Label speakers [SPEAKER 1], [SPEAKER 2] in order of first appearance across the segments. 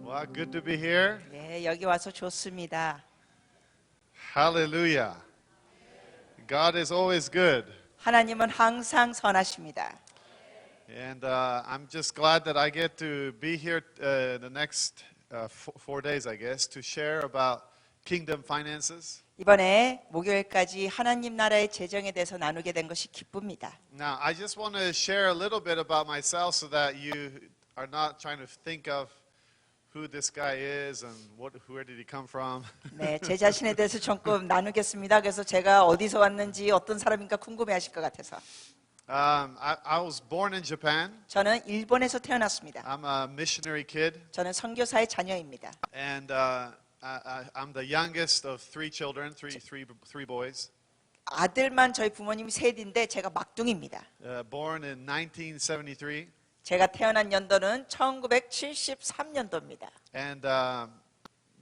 [SPEAKER 1] Well, good to be here.
[SPEAKER 2] 네, 여기 와서 좋습니다.
[SPEAKER 1] Hallelujah. God is always good.
[SPEAKER 2] 하나님은 항상 선하십니다.
[SPEAKER 1] And I'm just glad that I get to be here the next 4 days, I guess, to share about kingdom finances.
[SPEAKER 2] 이번에 목요일까지 하나님 나라의 재정에 대해서 나누게 된 것이 기쁩니다.
[SPEAKER 1] Now, I just want to share a little bit about myself so that you are not trying to think of who this guy is and where did he come from.
[SPEAKER 2] 네, 제 자신에 대해서 조금 나누겠습니다. 그래서 제가 어디서 왔는지 어떤 사람인가 궁금해하실 것 같아서.
[SPEAKER 1] I was born in Japan.
[SPEAKER 2] 저는 일본에서 태어났습니다.
[SPEAKER 1] I'm a missionary kid.
[SPEAKER 2] 저는 선교사의 자녀입니다.
[SPEAKER 1] And I'm the youngest of 3 children, three boys.
[SPEAKER 2] 아들만 저희 부모님이 셋인데 제가 막둥이입니다.
[SPEAKER 1] Born in 1973.
[SPEAKER 2] 제가 태어난 연도는 1973년도입니다.
[SPEAKER 1] And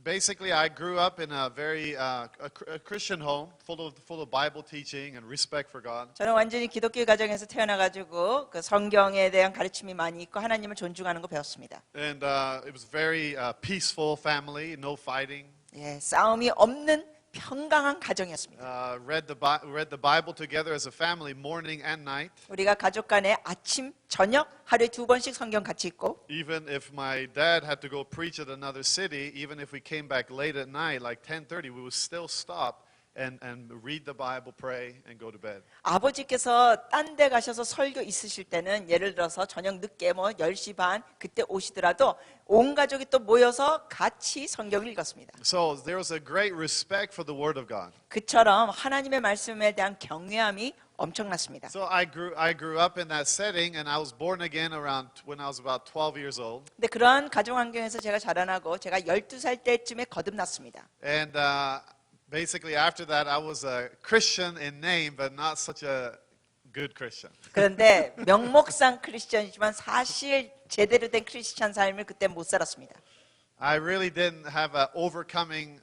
[SPEAKER 1] basically, I grew up in a very a Christian home, full of Bible teaching and respect for God.
[SPEAKER 2] 저는 완전히 기독교 가정에서 태어나가지고 그 성경에 대한 가르침이 많이 있고 하나님을 존중하는 거 배웠습니다.
[SPEAKER 1] And it was very peaceful family, no fighting.
[SPEAKER 2] 예, 싸움이 없는 평강한 가정이었습니다.
[SPEAKER 1] Read the Bible together as a family, morning and night.
[SPEAKER 2] 우리가 가족 간에 아침, 저녁 하루에 2번씩 성경 같이 읽고
[SPEAKER 1] Even if my dad had to go preach at another city, even if we came back late at night, like 10:30, we would still stop and read the Bible, pray, and go to bed.
[SPEAKER 2] 아버지께서 딴 데 가셔서 설교 있으실 때는 예를 들어서 저녁 늦게 10시 반 그때 오시더라도 온 가족이 또 모여서 같이 성경을 읽었습니다.
[SPEAKER 1] So there was a great respect for the Word of God.
[SPEAKER 2] 그처럼 하나님의 말씀에 대한 경외함이 엄청났습니다.
[SPEAKER 1] So I grew up in that setting, and I was born again around when I was about 12 years old.
[SPEAKER 2] 근데 그런 가정 환경에서 제가 자라나고 제가 12살 때쯤에 거듭났습니다.
[SPEAKER 1] And basically after that, I was a Christian in name, but not such a good Christian.
[SPEAKER 2] 그런데 명목상 크리스천이지만 사실 제대로 된 크리스천 삶을 그때 못 살았습니다.
[SPEAKER 1] I really didn't have an overcoming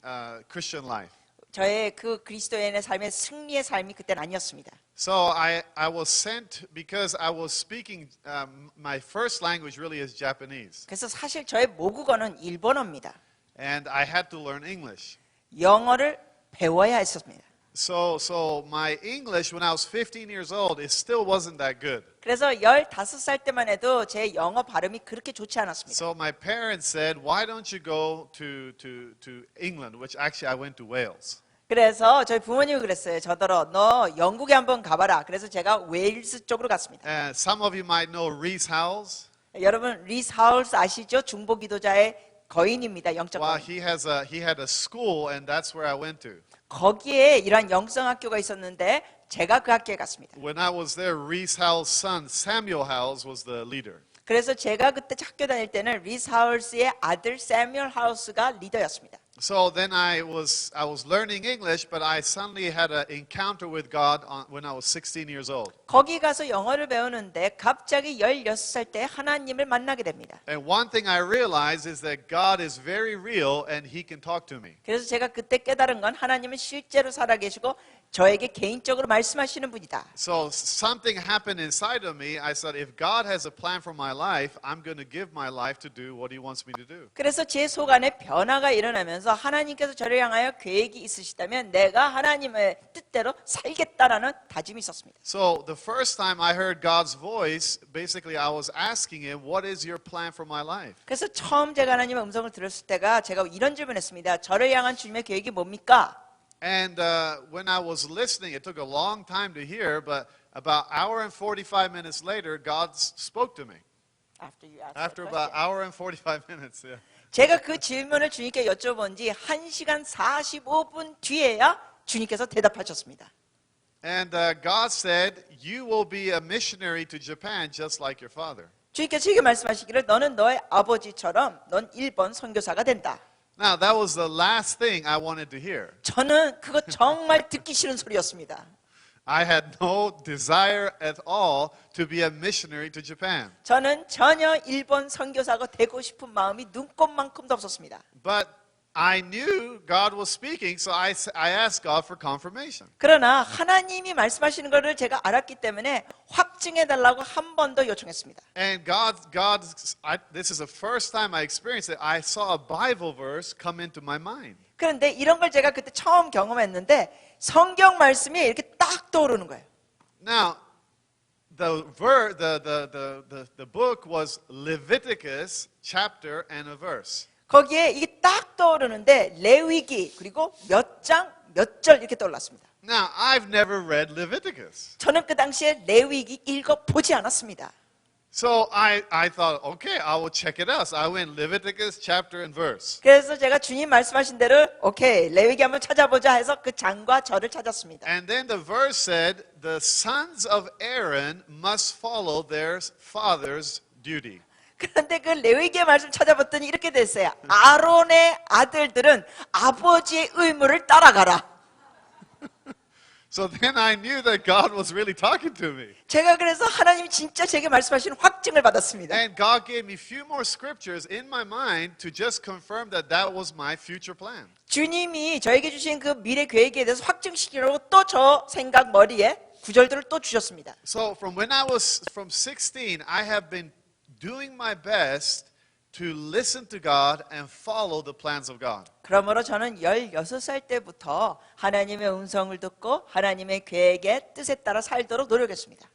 [SPEAKER 1] Christian life.
[SPEAKER 2] 저의 그 그리스도인의 삶의 승리의 삶이 그때는 아니었습니다.
[SPEAKER 1] So I was sent because I was speaking, my first language really is Japanese.
[SPEAKER 2] 그래서 사실 저의 모국어는 일본어입니다.
[SPEAKER 1] And I had to learn English.
[SPEAKER 2] 영어를 배워야 했었습니다.
[SPEAKER 1] So my English when I was 15 years old, it still wasn't that good.
[SPEAKER 2] 그래서 15살 때만 해도 제 영어 발음이 그렇게 좋지 않았습니다.
[SPEAKER 1] So my parents said, "Why don't you go to England?" Which actually I went to Wales.
[SPEAKER 2] 그래서 저희 부모님이 그랬어요. 저더러 너 영국에 한번 가봐라. 그래서 제가 웨일스 쪽으로 갔습니다.
[SPEAKER 1] And some of you might know Rees Howells.
[SPEAKER 2] 여러분 리스 하울스 아시죠? 중보 기도자의 거인입니다. 영적
[SPEAKER 1] Well,
[SPEAKER 2] 거인.
[SPEAKER 1] he had a school, and that's where I went to.
[SPEAKER 2] 거기에 이러한 영성 학교가 있었는데 제가 그 학교에 갔습니다.
[SPEAKER 1] When I was there, Rees Howells' son Samuel Howells was the leader.
[SPEAKER 2] 그래서 제가 그때 학교 다닐 때는 리스 하울스의 아들 세뮤얼 하우스가 리더였습니다.
[SPEAKER 1] So then I was learning English, but I suddenly had an encounter with God when I was 16 years old.
[SPEAKER 2] 거기 가서 영어를 배우는데 갑자기 16살 때 하나님을 만나게 됩니다.
[SPEAKER 1] And one thing I realized is that God is very real and He can talk to me.
[SPEAKER 2] 그래서 제가 그때 깨달은 건 하나님은 실제로 살아계시고 저에게 개인적으로 말씀하시는 분이다.
[SPEAKER 1] So something happened inside of me. I said, if God has a plan for my life, I'm going to give my life to do what He wants me to do.
[SPEAKER 2] 그래서 제 속 안에 변화가 일어나면서 하나님께서 저를 향하여 계획이 있으시다면 내가 하나님의 뜻대로 살겠다라는 다짐이 있었습니다.
[SPEAKER 1] So the first time I heard God's voice, basically I was asking Him, what is your plan for my life?
[SPEAKER 2] 그래서 처음 제가 하나님의 음성을 들었을 때가 제가 이런 질문했습니다. 저를 향한 주님의 계획이 뭡니까?
[SPEAKER 1] And when I was listening, it took a long time to hear, but about an hour and 45 minutes later, God spoke to me. After about an hour and 45 minutes, yeah.
[SPEAKER 2] 제가 그 질문을 주님께 여쭤본 지 1시간 45분 뒤에야 주님께서 대답하셨습니다.
[SPEAKER 1] And God said, you will be a missionary to Japan just like your father.
[SPEAKER 2] 주님께서 제게 말씀하시기를 너는 너의 아버지처럼 넌 일본 선교사가 된다.
[SPEAKER 1] Now, that was the last thing I wanted to hear.
[SPEAKER 2] 저는 그거 정말 듣기 싫은 소리였습니다.
[SPEAKER 1] I had no desire at all to be a missionary to Japan.
[SPEAKER 2] 저는 전혀 일본 선교사가 되고 싶은 마음이 눈꼽만큼도 없었습니다.
[SPEAKER 1] But I knew God was speaking, so I asked God for confirmation.
[SPEAKER 2] 그러나 하나님이 말씀하시는 것을 제가 알았기 때문에 확증해 달라고 한 번 더 요청했습니다.
[SPEAKER 1] And this is the first time I experienced it. I saw a Bible verse come into my mind.
[SPEAKER 2] 그런데 이런 걸 제가 그때 처음 경험했는데 성경 말씀이 이렇게 딱 떠오르는 거예요.
[SPEAKER 1] Now, the book was Leviticus chapter and a verse.
[SPEAKER 2] 거기에 이게 딱 떠오르는데 레위기 그리고 몇 장, 몇 절 이렇게 떠올랐습니다.
[SPEAKER 1] Now, I've never read Leviticus.
[SPEAKER 2] 저는 그 당시에 레위기 읽어보지 않았습니다.
[SPEAKER 1] So I thought, okay, I will check it out. So I went Leviticus chapter and verse.
[SPEAKER 2] 그래서 제가 주님 말씀하신 대로 오케이 레위기 한번 찾아보자 해서 그 장과 절을 찾았습니다.
[SPEAKER 1] And then the verse said, the sons of Aaron must follow their father's duty.
[SPEAKER 2] 그런데 그 레위기의 말씀 찾아봤더니 이렇게 됐어요. 아론의 아들들은 아버지의 의무를 따라가라.
[SPEAKER 1] So then I knew that God was really talking to me.
[SPEAKER 2] 제가 그래서 하나님이 진짜 제게 말씀하시는 확증을 받았습니다.
[SPEAKER 1] And God gave me few more scriptures in my mind to just confirm that that was my future plan.
[SPEAKER 2] 주님이 저에게 주신 그 미래 계획에 대해서 확증시키려고 또 저 생각 머리에 구절들을 또 주셨습니다.
[SPEAKER 1] So when I was 16, I have been doing my best to listen to God and follow the plans of God.
[SPEAKER 2] 그러므로 저는 16살 때부터 하나님의 음성을 듣고 하나님의 계획의 뜻에 따라 살도록 노력했습니다.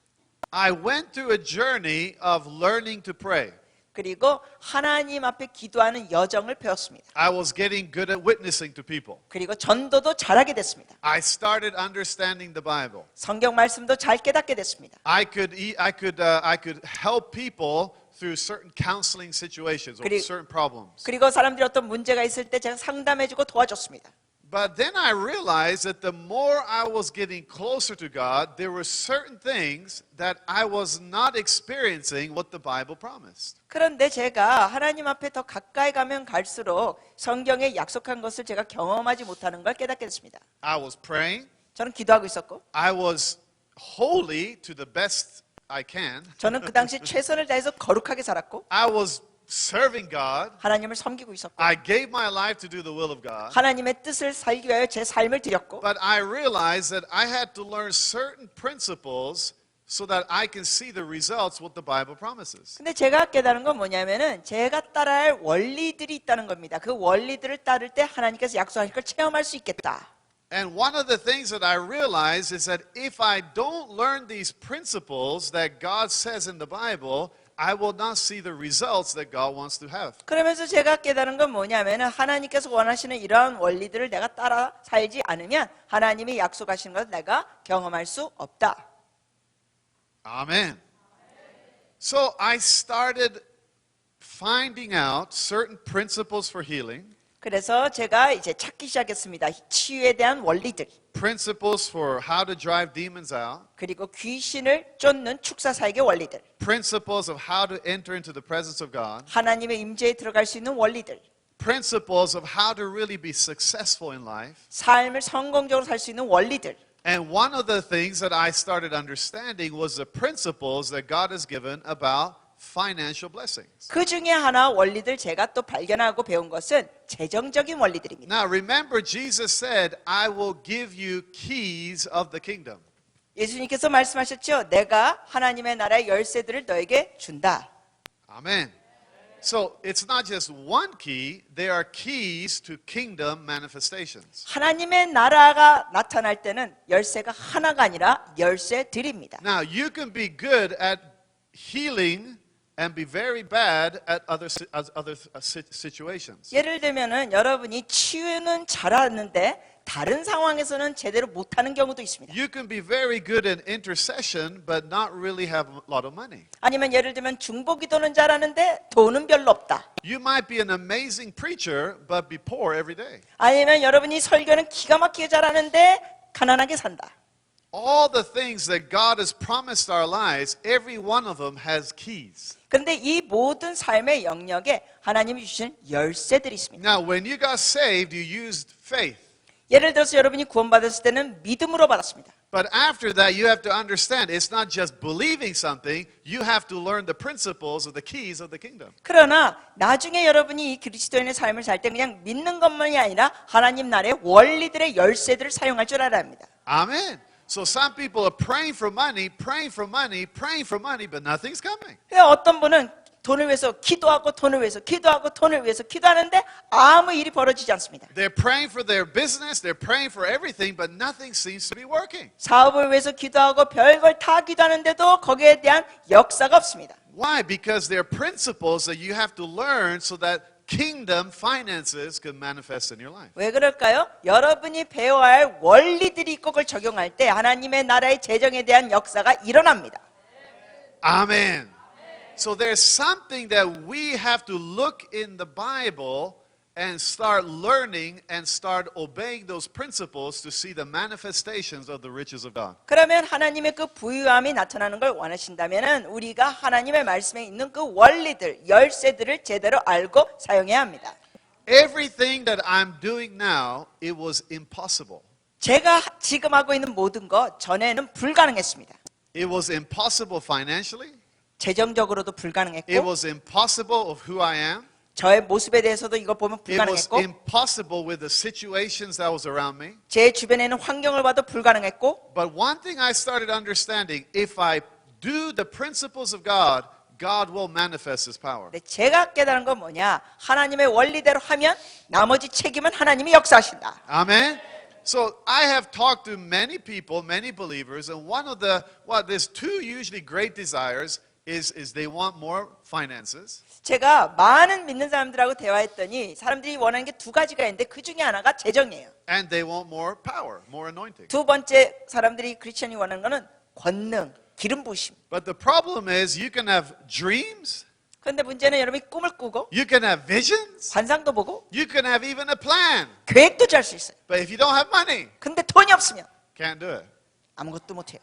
[SPEAKER 1] I went through a journey of learning to pray.
[SPEAKER 2] 그리고 하나님 앞에 기도하는 여정을 배웠습니다.
[SPEAKER 1] I was getting good at witnessing to people.
[SPEAKER 2] 그리고 전도도 잘하게 됐습니다.
[SPEAKER 1] I started understanding the Bible.
[SPEAKER 2] 성경 말씀도 잘 깨닫게 됐습니다.
[SPEAKER 1] I could help people through certain counseling situations or certain problems.
[SPEAKER 2] 그리고 사람들이 어떤 문제가 있을 때 제가 상담해주고 도와줬습니다.
[SPEAKER 1] But then I realized that the more I was getting closer to God, there were certain things that I was not experiencing what the Bible promised.
[SPEAKER 2] 그런데 제가 하나님 앞에 더 가까이 가면 갈수록 성경에 약속한 것을 제가 경험하지 못하는 걸 깨닫게 됐습니다.
[SPEAKER 1] I was praying.
[SPEAKER 2] 저는 기도하고 있었고
[SPEAKER 1] I was holy to the best I can.
[SPEAKER 2] 저는 그 당시 최선을 다해서 거룩하게 살았고
[SPEAKER 1] I was serving God.
[SPEAKER 2] 하나님을 섬기고 있었고
[SPEAKER 1] I gave my life to do the will of God.
[SPEAKER 2] 하나님의 뜻을 살기 위하여 제 삶을 드렸고
[SPEAKER 1] But I realized that I had to learn certain principles so that I can see the results what the Bible promises.
[SPEAKER 2] 근데 제가 깨달은 건 뭐냐면은 제가 따라야 할 원리들이 있다는 겁니다. 그 원리들을 따를 때 하나님께서 약속하신 걸 체험할 수 있겠다.
[SPEAKER 1] And one of the things that I realized is that if I don't learn these principles that God says in the Bible, I will not see the results that God wants to have.
[SPEAKER 2] 그러면서 제가 깨달은 건 뭐냐면은 하나님께서 원하시는 이러한 원리들을 내가 따라 살지 않으면 하나님이 약속하시는 것을 내가 경험할 수 없다.
[SPEAKER 1] Amen. So I started finding out certain principles for healing.
[SPEAKER 2] 그래서 제가 이제 찾기 시작했습니다. 치유에 대한 원리들.
[SPEAKER 1] Principles for how to drive demons out.
[SPEAKER 2] 그리고 귀신을 쫓는 축사사역의 원리들.
[SPEAKER 1] Principles of how to enter into the presence of God.
[SPEAKER 2] 하나님의 임재에 들어갈 수 있는 원리들.
[SPEAKER 1] Principles of how to really be successful in life.
[SPEAKER 2] 삶을 성공적으로 살 수 있는 원리들.
[SPEAKER 1] And one of the things that I started understanding was the principles that God has given about financial blessings.
[SPEAKER 2] 그 중에 하나 원리들 제가 또 발견하고 배운 것은 재정적인 원리들입니다.
[SPEAKER 1] Now remember Jesus said, I will give you keys of the kingdom.
[SPEAKER 2] 예수님께서 말씀하셨죠. 내가 하나님의 나라의 열쇠들을 너에게 준다.
[SPEAKER 1] Amen. So it's not just one key, there are keys to kingdom manifestations.
[SPEAKER 2] 하나님의 나라가 나타날 때는 열쇠가 하나가 아니라 열쇠들입니다.
[SPEAKER 1] Now you can be good at healing and be very bad at other situations.
[SPEAKER 2] 예를 들면은 여러분이 치유는 잘하는데 다른 상황에서는 제대로 못하는 경우도 있습니다.
[SPEAKER 1] You can be very good at intercession but not really have a lot of money.
[SPEAKER 2] 아니면 예를 들면 중보기도는 잘하는데 돈은 별로 없다.
[SPEAKER 1] You might be an amazing preacher but be poor every day.
[SPEAKER 2] 아니면 여러분이 설교는 기가 막히게 잘하는데 가난하게 산다.
[SPEAKER 1] All the things that God has promised our lives, every one of them has keys.
[SPEAKER 2] 그런데 이 모든 삶의 영역에 하나님이 주신 열쇠들이 있습니다.
[SPEAKER 1] Now, when you got saved, you used faith.
[SPEAKER 2] 예를 들어서 여러분이 구원받았을 때는 믿음으로 받았습니다.
[SPEAKER 1] But after that, you have to understand it's not just believing something, you have to learn the principles of the keys of the kingdom.
[SPEAKER 2] 그러나 나중에 여러분이 이 그리스도인의 삶을 살 때 그냥 믿는 것만이 아니라 하나님 나라의 원리들의 열쇠들을 사용할 줄 알아야 합니다.
[SPEAKER 1] Amen. So some people are praying for money, praying for money, praying for money, but nothing's coming.
[SPEAKER 2] 어떤 분은 돈을 위해서 기도하고 돈을 위해서 기도하고 돈을 위해서 기도하는데 아무 일이 벌어지지 않습니다.
[SPEAKER 1] They're praying for their business, they're praying for everything, but nothing seems to be working.
[SPEAKER 2] 사업을 위해서 기도하고 별걸 다 기도하는데도 거기에 대한 역사가 없습니다.
[SPEAKER 1] Why? Because there are principles that you have to learn so that kingdom finances can manifest in your life.
[SPEAKER 2] 왜 그럴까요? 여러분이 배워야 할 원리들이 있고 그걸 적용할 때 하나님의 나라의 재정에 대한 역사가 일어납니다.
[SPEAKER 1] Amen. So there's something that we have to look in the Bible and start learning and start obeying those principles to see the manifestations of the riches of God.
[SPEAKER 2] 그러면 하나님의 그 부유함이 나타나는 걸 원하신다면은 우리가 하나님의 말씀에 있는 그 원리들, 열쇠들을 제대로 알고 사용해야 합니다.
[SPEAKER 1] Everything that I'm doing now, it was impossible.
[SPEAKER 2] 제가 지금 하고 있는 모든 것 전에는 불가능했습니다.
[SPEAKER 1] It was impossible financially.
[SPEAKER 2] 재정적으로도
[SPEAKER 1] It
[SPEAKER 2] 불가능했고
[SPEAKER 1] was impossible of who I am.
[SPEAKER 2] 저의 모습에 대해서도 이거 보면
[SPEAKER 1] It was
[SPEAKER 2] 불가능했고
[SPEAKER 1] impossible with the situations that was around me.
[SPEAKER 2] 제 주변에 있는 환경을 봐도 불가능했고
[SPEAKER 1] But one thing I started understanding, if I do the principles of God, God will manifest His power.
[SPEAKER 2] 근데 제가 깨달은 건 뭐냐? 하나님의 원리대로 하면 나머지 책임은 하나님이 역사하신다.
[SPEAKER 1] Amen. So I have talked to many people, many believers, and one of there's two usually great desires is they want more finances.
[SPEAKER 2] 제가 많은 믿는 사람들하고 대화했더니 사람들이 원하는 게 두 가지가 있는데 그 중에 하나가 재정이에요.
[SPEAKER 1] And they want more power, more anointing.
[SPEAKER 2] 두 번째 사람들이 크리스천이 원하는 거는 권능, 기름 부으심.
[SPEAKER 1] But the problem is you can have dreams,
[SPEAKER 2] 그런데 문제는 여러분이 꿈을 꾸고
[SPEAKER 1] you can have visions,
[SPEAKER 2] 환상도 보고
[SPEAKER 1] you can have even a plan.
[SPEAKER 2] 계획도 짤 수 있어요.
[SPEAKER 1] But if you don't have money,
[SPEAKER 2] 근데 돈이 없으면
[SPEAKER 1] can't do it.
[SPEAKER 2] 아무것도 못해요.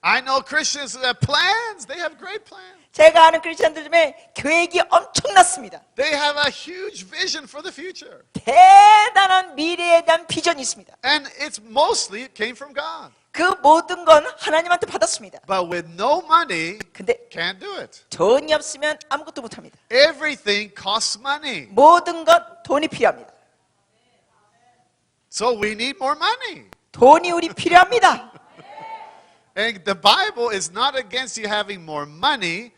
[SPEAKER 1] I know Christians who have plans. They have great plans.
[SPEAKER 2] 제가 아는 크리스천들 중에 계획이 엄청났습니다.
[SPEAKER 1] They have a huge vision for the future.
[SPEAKER 2] 대단한 미래에 대한 비전이 있습니다.
[SPEAKER 1] And it's mostly it came from God.
[SPEAKER 2] 그 모든 건 하나님한테 받았습니다.
[SPEAKER 1] But with no money,
[SPEAKER 2] 근데
[SPEAKER 1] can't do it.
[SPEAKER 2] 돈이 없으면 아무것도 못합니다.
[SPEAKER 1] Everything costs money.
[SPEAKER 2] 모든 것 돈이 필요합니다.
[SPEAKER 1] So we need more money.
[SPEAKER 2] 돈이 우리 필요합니다.
[SPEAKER 1] And the Bible is not against you having more money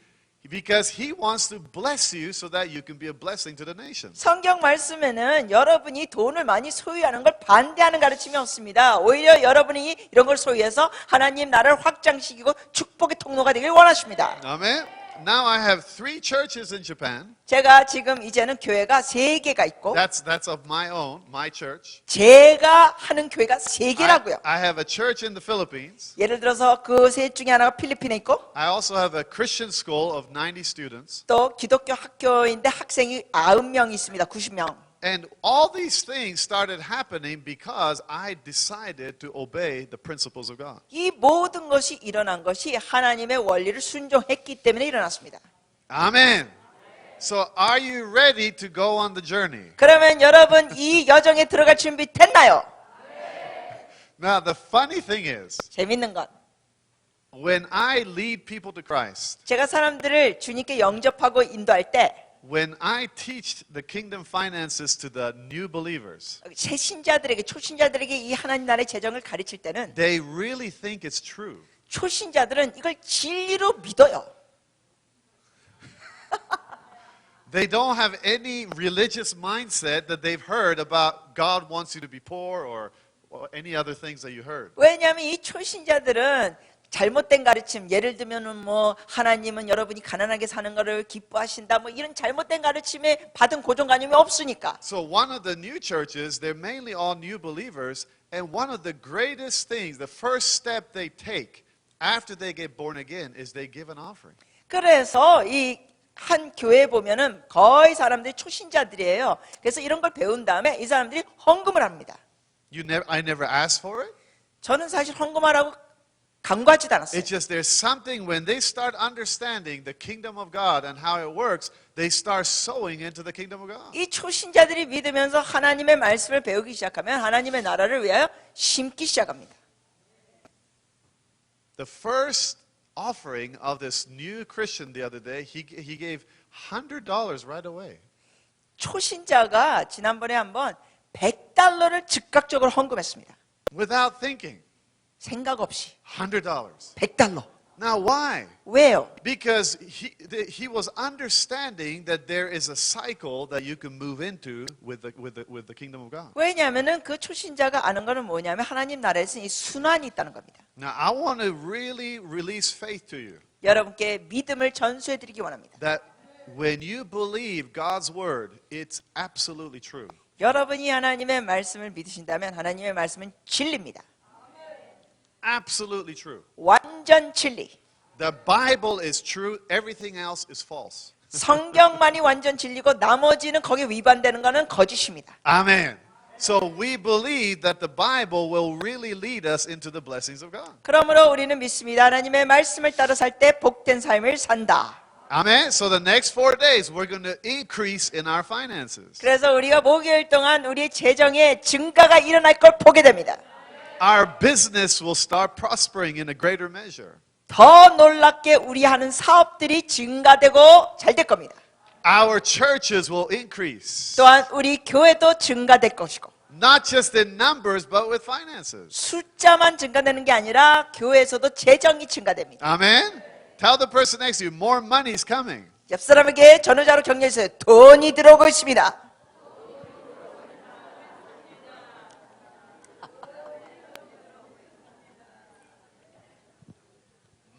[SPEAKER 1] because He wants to bless you so that you can be a blessing to the nations.
[SPEAKER 2] 성경 말씀에는 여러분이 돈을 많이 소유하는 걸 반대하는 가르침이 없습니다. 오히려 여러분이 이런 걸 소유해서 하나님 나라를 확장시키고 축복의 통로가 되길 원하십니다.
[SPEAKER 1] Amen. Now I have 3 churches in Japan.
[SPEAKER 2] 제가 지금 이제는 교회가 3개가 있고
[SPEAKER 1] That's of my own, my church.
[SPEAKER 2] 제가 하는 교회가 3개라고요.
[SPEAKER 1] I have a church in the Philippines.
[SPEAKER 2] 예를 들어서 그 셋 중에 하나가 필리핀에 있고
[SPEAKER 1] I also have a Christian school of 90 students.
[SPEAKER 2] 또 기독교 학교인데 학생이 90명 있습니다. 90명.
[SPEAKER 1] And all these things started happening because I decided to obey the principles of God.
[SPEAKER 2] 이 모든 것이 일어난 것이 하나님의 원리를 순종했기 때문에 일어났습니다.
[SPEAKER 1] Amen. So are you ready to go on the journey?
[SPEAKER 2] 그러면 여러분 이 여정에 들어갈 준비 됐나요?
[SPEAKER 1] Now the funny thing is,
[SPEAKER 2] 재밌는 건
[SPEAKER 1] when I lead people to Christ,
[SPEAKER 2] 제가 사람들을 주님께 영접하고 인도할 때
[SPEAKER 1] when I teach the kingdom finances to the new believers,
[SPEAKER 2] 새 신자들에게 초신자들에게 이 하나님 나라의 재정을 가르칠 때는
[SPEAKER 1] they really think it's true.
[SPEAKER 2] 초신자들은 이걸 진리로 믿어요.
[SPEAKER 1] They don't have any religious mindset that they've heard about God wants you to be poor or any other things that you heard.
[SPEAKER 2] 왜냐하면 이 초신자들은 잘못된 가르침, 예를 들면은 뭐 하나님은 여러분이 가난하게 사는 것을 기뻐하신다, 뭐 이런 잘못된 가르침에 받은 고정관념이 없으니까.
[SPEAKER 1] So one of the new churches, they're mainly all new believers, and one of the greatest things, the first step they take after they get born again is they give an offering.
[SPEAKER 2] 그래서 이 한 교회에 보면은 거의 사람들이 초신자들이에요. 그래서 이런 걸 배운 다음에 이 사람들이 헌금을 합니다.
[SPEAKER 1] I never asked for it.
[SPEAKER 2] 저는 사실 헌금하라고 강구하지도 않았어요.
[SPEAKER 1] It's just there's something when they start understanding the kingdom of God and how it works, they start sowing into the kingdom of God.
[SPEAKER 2] 이 초신자들이 믿으면서 하나님의 말씀을 배우기 시작하면 하나님의 나라를 위하여 심기 시작합니다.
[SPEAKER 1] The first offering of this new Christian the other day, he gave $100 right away.
[SPEAKER 2] 초신자가 지난번에 한번 $100를 즉각적으로 헌금했습니다.
[SPEAKER 1] Without thinking.
[SPEAKER 2] 생각 없이
[SPEAKER 1] $100.
[SPEAKER 2] $100.
[SPEAKER 1] Now why?
[SPEAKER 2] 왜요?
[SPEAKER 1] Because he was understanding that there is a cycle that you can move into with the kingdom of God.
[SPEAKER 2] 왜냐하면은 그 초신자가 아는 거는 뭐냐면 하나님 나라에서 이 순환이 있다는 겁니다.
[SPEAKER 1] Now I want to really release faith to you
[SPEAKER 2] 여러분께 믿음을 전수해 드리기 원합니다.
[SPEAKER 1] that when you believe God's word, it's absolutely true.
[SPEAKER 2] 여러분이 하나님의 말씀을 믿으신다면 하나님의 말씀은 진리입니다.
[SPEAKER 1] Absolutely true.
[SPEAKER 2] 완전 진리.
[SPEAKER 1] The Bible is true, everything else is false.
[SPEAKER 2] 성경만이 완전 진리고 나머지는 거기에 위반되는 거는 거짓입니다.
[SPEAKER 1] Amen. So we believe that the Bible will really lead us into the blessings of God.
[SPEAKER 2] 그러므로 우리는 믿습니다. 하나님의 말씀을 따라 살 때 복된 삶을 산다.
[SPEAKER 1] Amen. So the next 4 days we're going to increase in our finances.
[SPEAKER 2] 그래서 우리가 목요일 동안 우리의 재정에 증가가 일어날 걸 보게 됩니다.
[SPEAKER 1] Our business will start prospering in a greater measure.
[SPEAKER 2] 더 놀랍게 우리 하는 사업들이 증가되고 잘 될 겁니다.
[SPEAKER 1] Our churches will increase.
[SPEAKER 2] 또한 우리 교회도 증가될 것이고
[SPEAKER 1] Not just in numbers, but with finances.
[SPEAKER 2] 숫자만 증가되는 게 아니라 교회에서도 재정이 증가됩니다.
[SPEAKER 1] Amen. Tell the person next to you, more money is coming.
[SPEAKER 2] 옆 사람에게 전후자로 격려해주세요. 돈이 들어오고 있습니다.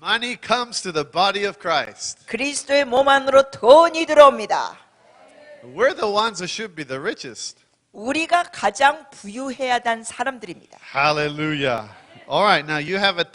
[SPEAKER 1] Money comes to the body of Christ.
[SPEAKER 2] 그리스도의 몸 안으로 돈이 들어옵니다.
[SPEAKER 1] We're the ones who should be the richest.
[SPEAKER 2] 우리가 가장 부유해야 한 사람들입니다.
[SPEAKER 1] Hallelujah. All right, now you have a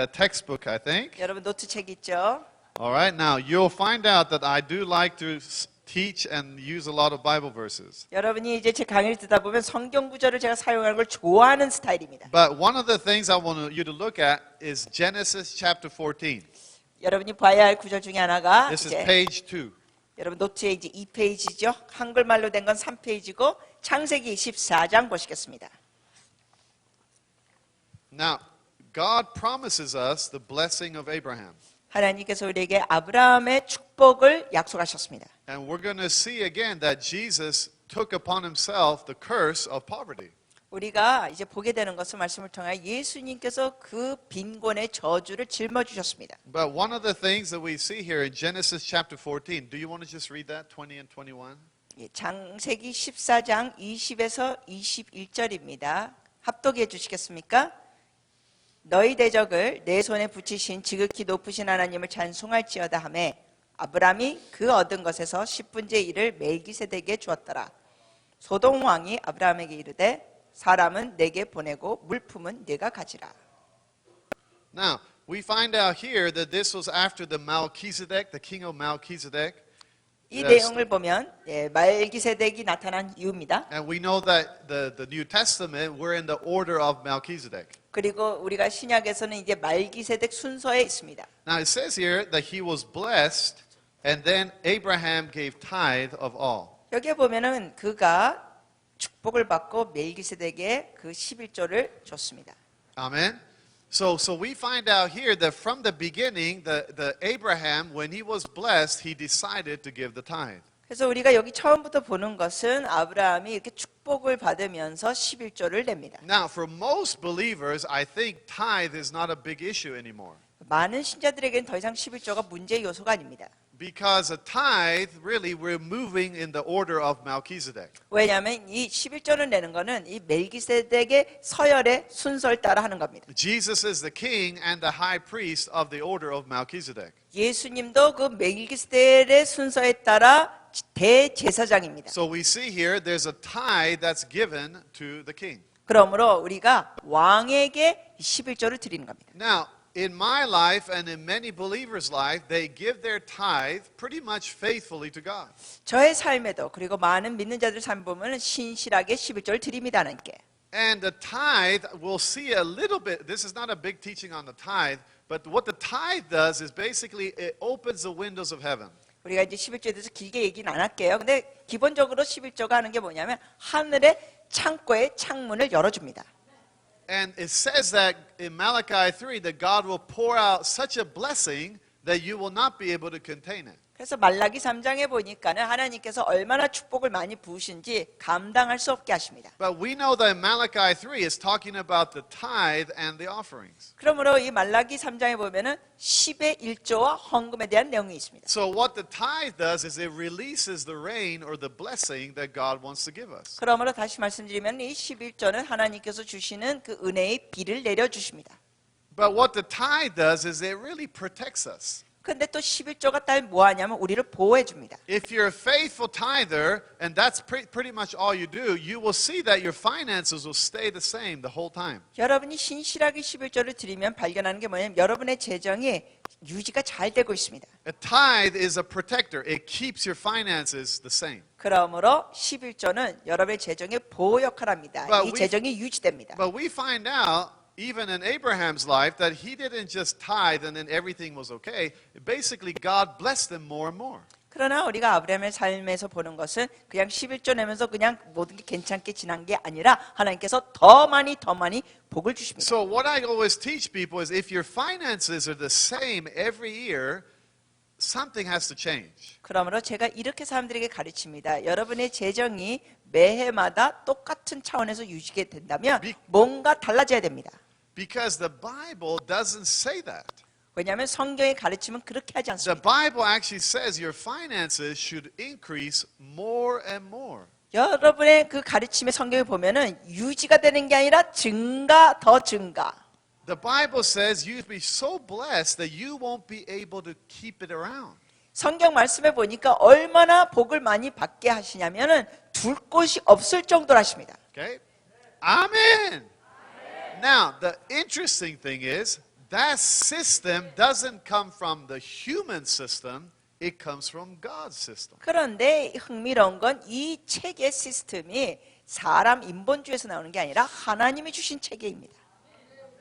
[SPEAKER 1] textbook, I think.
[SPEAKER 2] 여러분 노트책 있죠?
[SPEAKER 1] All right, now you'll find out that I do like to teach and use a lot of Bible verses.
[SPEAKER 2] 여러분이 이제 제 강의를 듣다 보면 성경 구절을 제가 사용하는 걸 좋아하는 스타일입니다.
[SPEAKER 1] But one of the things I want you to look at is Genesis chapter 14.
[SPEAKER 2] 여러분이 봐야 할 구절 중에 하나가
[SPEAKER 1] This is
[SPEAKER 2] 이제
[SPEAKER 1] page 2.
[SPEAKER 2] 여러분 노트에 이제 2페이지죠. 한글말로 된 건 3페이지고 창세기 14장 보시겠습니다.
[SPEAKER 1] Now, God promises us the blessing of Abraham.
[SPEAKER 2] 하나님께서 우리에게 아브라함의 축복을 약속하셨습니다.
[SPEAKER 1] And we're going to see again that Jesus took upon himself the curse of poverty.
[SPEAKER 2] 우리가 이제 보게 되는 것은 말씀을 통하여 예수님께서 그 빈곤의 저주를 짊어지셨습니다.
[SPEAKER 1] But one of the things that we see here in Genesis chapter 14, do you want to just read that, 20 and 21?
[SPEAKER 2] 예, 창세기 14장 20에서 21절입니다. 합독해 주시겠습니까? 너희 대적을 내 손에 붙이신 지극히 높으신 하나님을 찬송할지어다 하매 아브람이 그 얻은 것에서 10분의 1을 멜기세덱에게 주었더라. 소돔 왕이 아브라함에게 이르되 사람은 내게 보내고 물품은 네가 가지라.
[SPEAKER 1] Now, we find out here that this was after the Melchizedek, the king of Melchizedek.
[SPEAKER 2] 이 내용을 보면 멜기세덱이 나타난 이유입니다.
[SPEAKER 1] And we know that the New Testament, we're in the order of Melchizedek.
[SPEAKER 2] 그리고 우리가 신약에서는 이제 말기세덱 순서에 있습니다.
[SPEAKER 1] Now it says here that he was blessed and then Abraham gave tithe of all.
[SPEAKER 2] 여기에 보면은 그가 축복을 받고 멜기세덱에 그 11조를 줬습니다.
[SPEAKER 1] Amen. So we find out here that from the beginning, the Abraham, when he was blessed, he decided to give the tithe.
[SPEAKER 2] 그래서 우리가 여기 처음부터 보는 것은 아브라함이 이렇게 축복을 받으면서 11조를 냅니다.
[SPEAKER 1] Now, for most believers, I think tithe is not a big issue anymore.
[SPEAKER 2] 많은 신자들에게는 더 이상 11조가 문제 요소가 아닙니다.
[SPEAKER 1] Because a tithe, really, we're moving in the order of Melchizedek.
[SPEAKER 2] 왜냐하면 이 11조를 내는 것은 이 멜기세덱의 서열의 순서를 따라 하는 겁니다.
[SPEAKER 1] Jesus is the king and the high priest of the order of Melchizedek.
[SPEAKER 2] 예수님도 그 멜기세덱의 순서에 따라 대제사장입니다.
[SPEAKER 1] So we see here there's a tithe that's given to the king.
[SPEAKER 2] 그러므로 우리가 왕에게 11조를 드리는 겁니다.
[SPEAKER 1] Now, in my life and in many believers' life, they give their tithe pretty much faithfully to God.
[SPEAKER 2] 저의 삶에도 그리고 많은 믿는 자들 삶 보면 신실하게 11조를 드립니다 하나님께.
[SPEAKER 1] And the tithe, we'll see a little bit, this is not a big teaching on the tithe, but what the tithe does is basically it opens the windows of heaven.
[SPEAKER 2] 우리가 이제 11조에 대해서 길게 얘기는 안 할게요. 근데 기본적으로 11조가 하는 게 뭐냐면 하늘의 창고의 창문을 열어줍니다.
[SPEAKER 1] And it says that in Malachi 3 that God will pour out such a blessing that you will not be able to contain it.
[SPEAKER 2] 그래서 말라기 3장에 보니까는 하나님께서 얼마나 축복을 많이 부으신지 감당할 수 없게 하십니다.
[SPEAKER 1] But we know that Malachi 3 is talking about the tithe and the offerings.
[SPEAKER 2] 그러므로 이 말라기 3장에 보면은 10의 1조와 헌금에 대한 내용이 있습니다.
[SPEAKER 1] So what the tithe does is it releases the rain or the blessing that God wants to give us.
[SPEAKER 2] 그러므로 다시 말씀드리면 이 11조는 하나님께서 주시는 그 은혜의 비를 내려 주십니다.
[SPEAKER 1] But what the tithe does is it really protects us.
[SPEAKER 2] 근데 또 11조가 딸 뭐하냐면 우리를 보호해 줍니다.
[SPEAKER 1] If you're a faithful tither and that's pretty much all you do, you will see that your finances will stay the same the whole time.
[SPEAKER 2] 여러분이 신실하게 11조를 드리면 발견하는 게 뭐냐면 여러분의 재정이 유지가 잘 되고 있습니다.
[SPEAKER 1] A tithe is a protector. It keeps your finances the same.
[SPEAKER 2] 그러므로 11조는 여러분의 재정의 보호 역할을 합니다.
[SPEAKER 1] But
[SPEAKER 2] 이 재정이 유지됩니다.
[SPEAKER 1] But we find out even in Abraham's life that he didn't just tithe and then everything was okay. Basically, God blessed him more and more.
[SPEAKER 2] 그러나 우리가 아브라함의 삶에서 보는 것은 그냥 11조 내면서 그냥 모든 게 괜찮게 지난 게 아니라 하나님께서 더 많이 복을 주십니다.
[SPEAKER 1] So what I always teach people is if your finances are the same every year, something has to change.
[SPEAKER 2] 그러므로 제가 이렇게 사람들에게 가르칩니다. 여러분의 재정이 매해마다 똑같은 차원에서 유지게 된다면 뭔가 달라져야 됩니다.
[SPEAKER 1] Because the Bible doesn't say that.
[SPEAKER 2] 왜냐하면 성경의 가르침은 그렇게 하지
[SPEAKER 1] The
[SPEAKER 2] 않습니다.
[SPEAKER 1] Bible actually says your finances should increase more and more.
[SPEAKER 2] 여러분의 그 가르침의 성경을 보면은 유지가 되는 게 아니라 증가 더 증가.
[SPEAKER 1] The Bible says you'll be so blessed that you won't be able to keep it around.
[SPEAKER 2] 성경 말씀에 보니까 얼마나 복을 많이 받게 하시냐면은 둘 곳이 없을 정도로 하십니다.
[SPEAKER 1] Okay? Amen. Now, the interesting thing is that system doesn't come from the human system, it comes from God's system.
[SPEAKER 2] 그런데 흥미로운 건 이 체계 시스템이 사람 인본주의에서 나오는 게 아니라 하나님이 주신 체계입니다.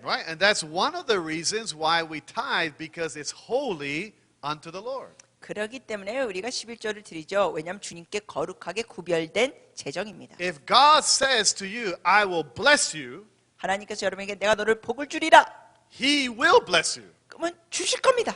[SPEAKER 1] Right? And that's one of the reasons why we tithe because it's holy unto the Lord.
[SPEAKER 2] 그렇기 때문에 우리가 11조를 드리죠. 왜냐하면 주님께 거룩하게 구별된 재정입니다.
[SPEAKER 1] If God says to you, I will bless you,
[SPEAKER 2] 하나님께서 여러분에게 내가 너를 복을 주리라.
[SPEAKER 1] He will bless you.
[SPEAKER 2] 그러면 주실 겁니다.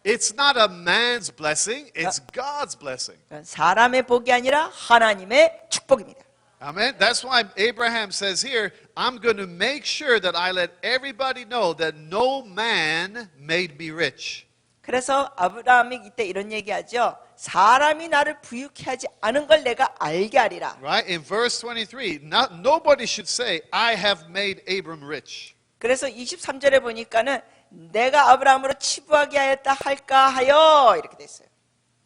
[SPEAKER 1] It's not a man's blessing, it's God's blessing.
[SPEAKER 2] 사람의 복이 아니라 하나님의 축복입니다.
[SPEAKER 1] Amen. That's why Abraham says here, I'm going to make sure that I let everybody know that no man made me rich.
[SPEAKER 2] 그래서 아브라함이 이때 이런 얘기하죠. 사람이 나를 부유케 하지 않은 걸 내가 알게 하리라.
[SPEAKER 1] Right? In verse 23, nobody should say, I have made Abram rich.
[SPEAKER 2] 그래서 23절에 보니까는 내가 아브라함으로 치부하게 하였다 할까 하여 이렇게 됐어요.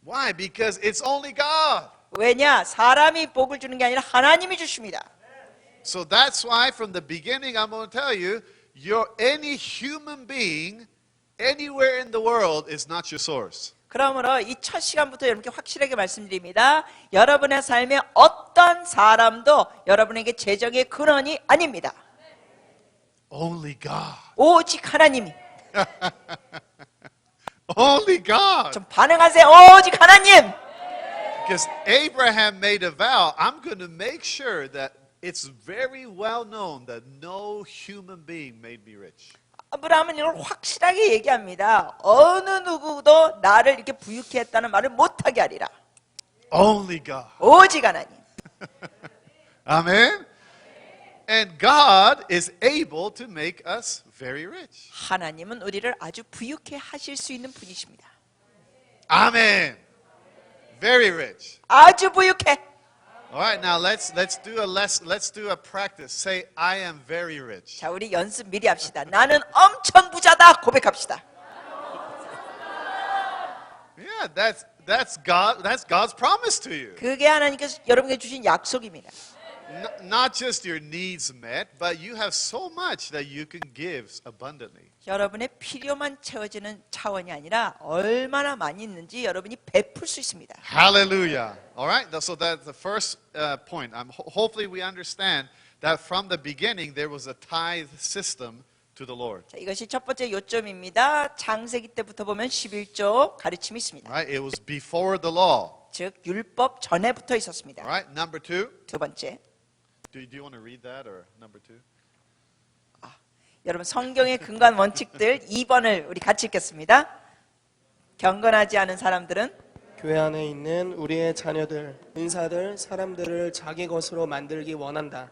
[SPEAKER 1] Why? Because it's only God.
[SPEAKER 2] 왜냐? 사람이 복을 주는 게 아니라 하나님이 주십니다.
[SPEAKER 1] So that's why from the beginning I'm going to tell you, any human being anywhere in the world is not your source.
[SPEAKER 2] 그러므로 이 첫 시간부터 여러분께 확실하게 말씀드립니다. 여러분의 삶에 어떤 사람도 여러분에게 재정의 근원이 아닙니다.
[SPEAKER 1] Only God.
[SPEAKER 2] 오직 하나님이.
[SPEAKER 1] Only God.
[SPEAKER 2] 좀 반응하세요. 오직 하나님.
[SPEAKER 1] Because Abraham made a vow, I'm going to make sure that it's very well known that no human being made me rich.
[SPEAKER 2] 아브라함은 이걸 확실하게 얘기합니다. 어느 누구도 나를 이렇게 부유케 했다는 말을 못하게 하리라.
[SPEAKER 1] Only God.
[SPEAKER 2] 오직 하나님.
[SPEAKER 1] Amen. And God is able to make us very rich.
[SPEAKER 2] 하나님은 우리를 아주 부유케 하실 수 있는 분이십니다.
[SPEAKER 1] Amen. Very rich.
[SPEAKER 2] 아주 부유케.
[SPEAKER 1] All right, now let's do a practice. Say, I am very rich.
[SPEAKER 2] 자, 우리 연습 미리 합시다. 나는 엄청 부자다 고백합시다.
[SPEAKER 1] Yeah, that's God's promise to you.
[SPEAKER 2] 그게 하나님께서 여러분에게 주신 약속입니다.
[SPEAKER 1] Not just your needs met, but you have so much that you can give abundantly.
[SPEAKER 2] 여러분의 필요만 채워지는 차원이 아니라 얼마나 많이 있는지 여러분이 베풀 수 있습니다.
[SPEAKER 1] Hallelujah. All right, so that's the first point. Hopefully we understand that from the beginning there was a tithe system to the Lord.
[SPEAKER 2] 자, 이것이 첫 번째 요점입니다. 창세기 때부터 보면 11조 가르침이 있습니다.
[SPEAKER 1] Right? It was before the law.
[SPEAKER 2] 즉 율법 전에 붙어 있었습니다.
[SPEAKER 1] All right, number two.
[SPEAKER 2] 두 번째.
[SPEAKER 1] Do you want to read that or number two?
[SPEAKER 2] 여러분 성경의 근간 원칙들 2번을 우리 같이 읽겠습니다. 경건하지 않은 사람들은
[SPEAKER 3] 교회 안에 있는 우리의 자녀들, 은사들, 사람들을 자기 것으로 만들기 원한다.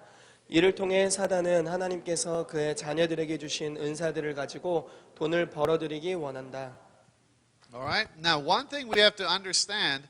[SPEAKER 3] 이를 통해 사단은 하나님께서 그의 자녀들에게 주신 은사들을 가지고 돈을 벌어들이기 원한다.
[SPEAKER 1] All right? Now, one thing we have to understand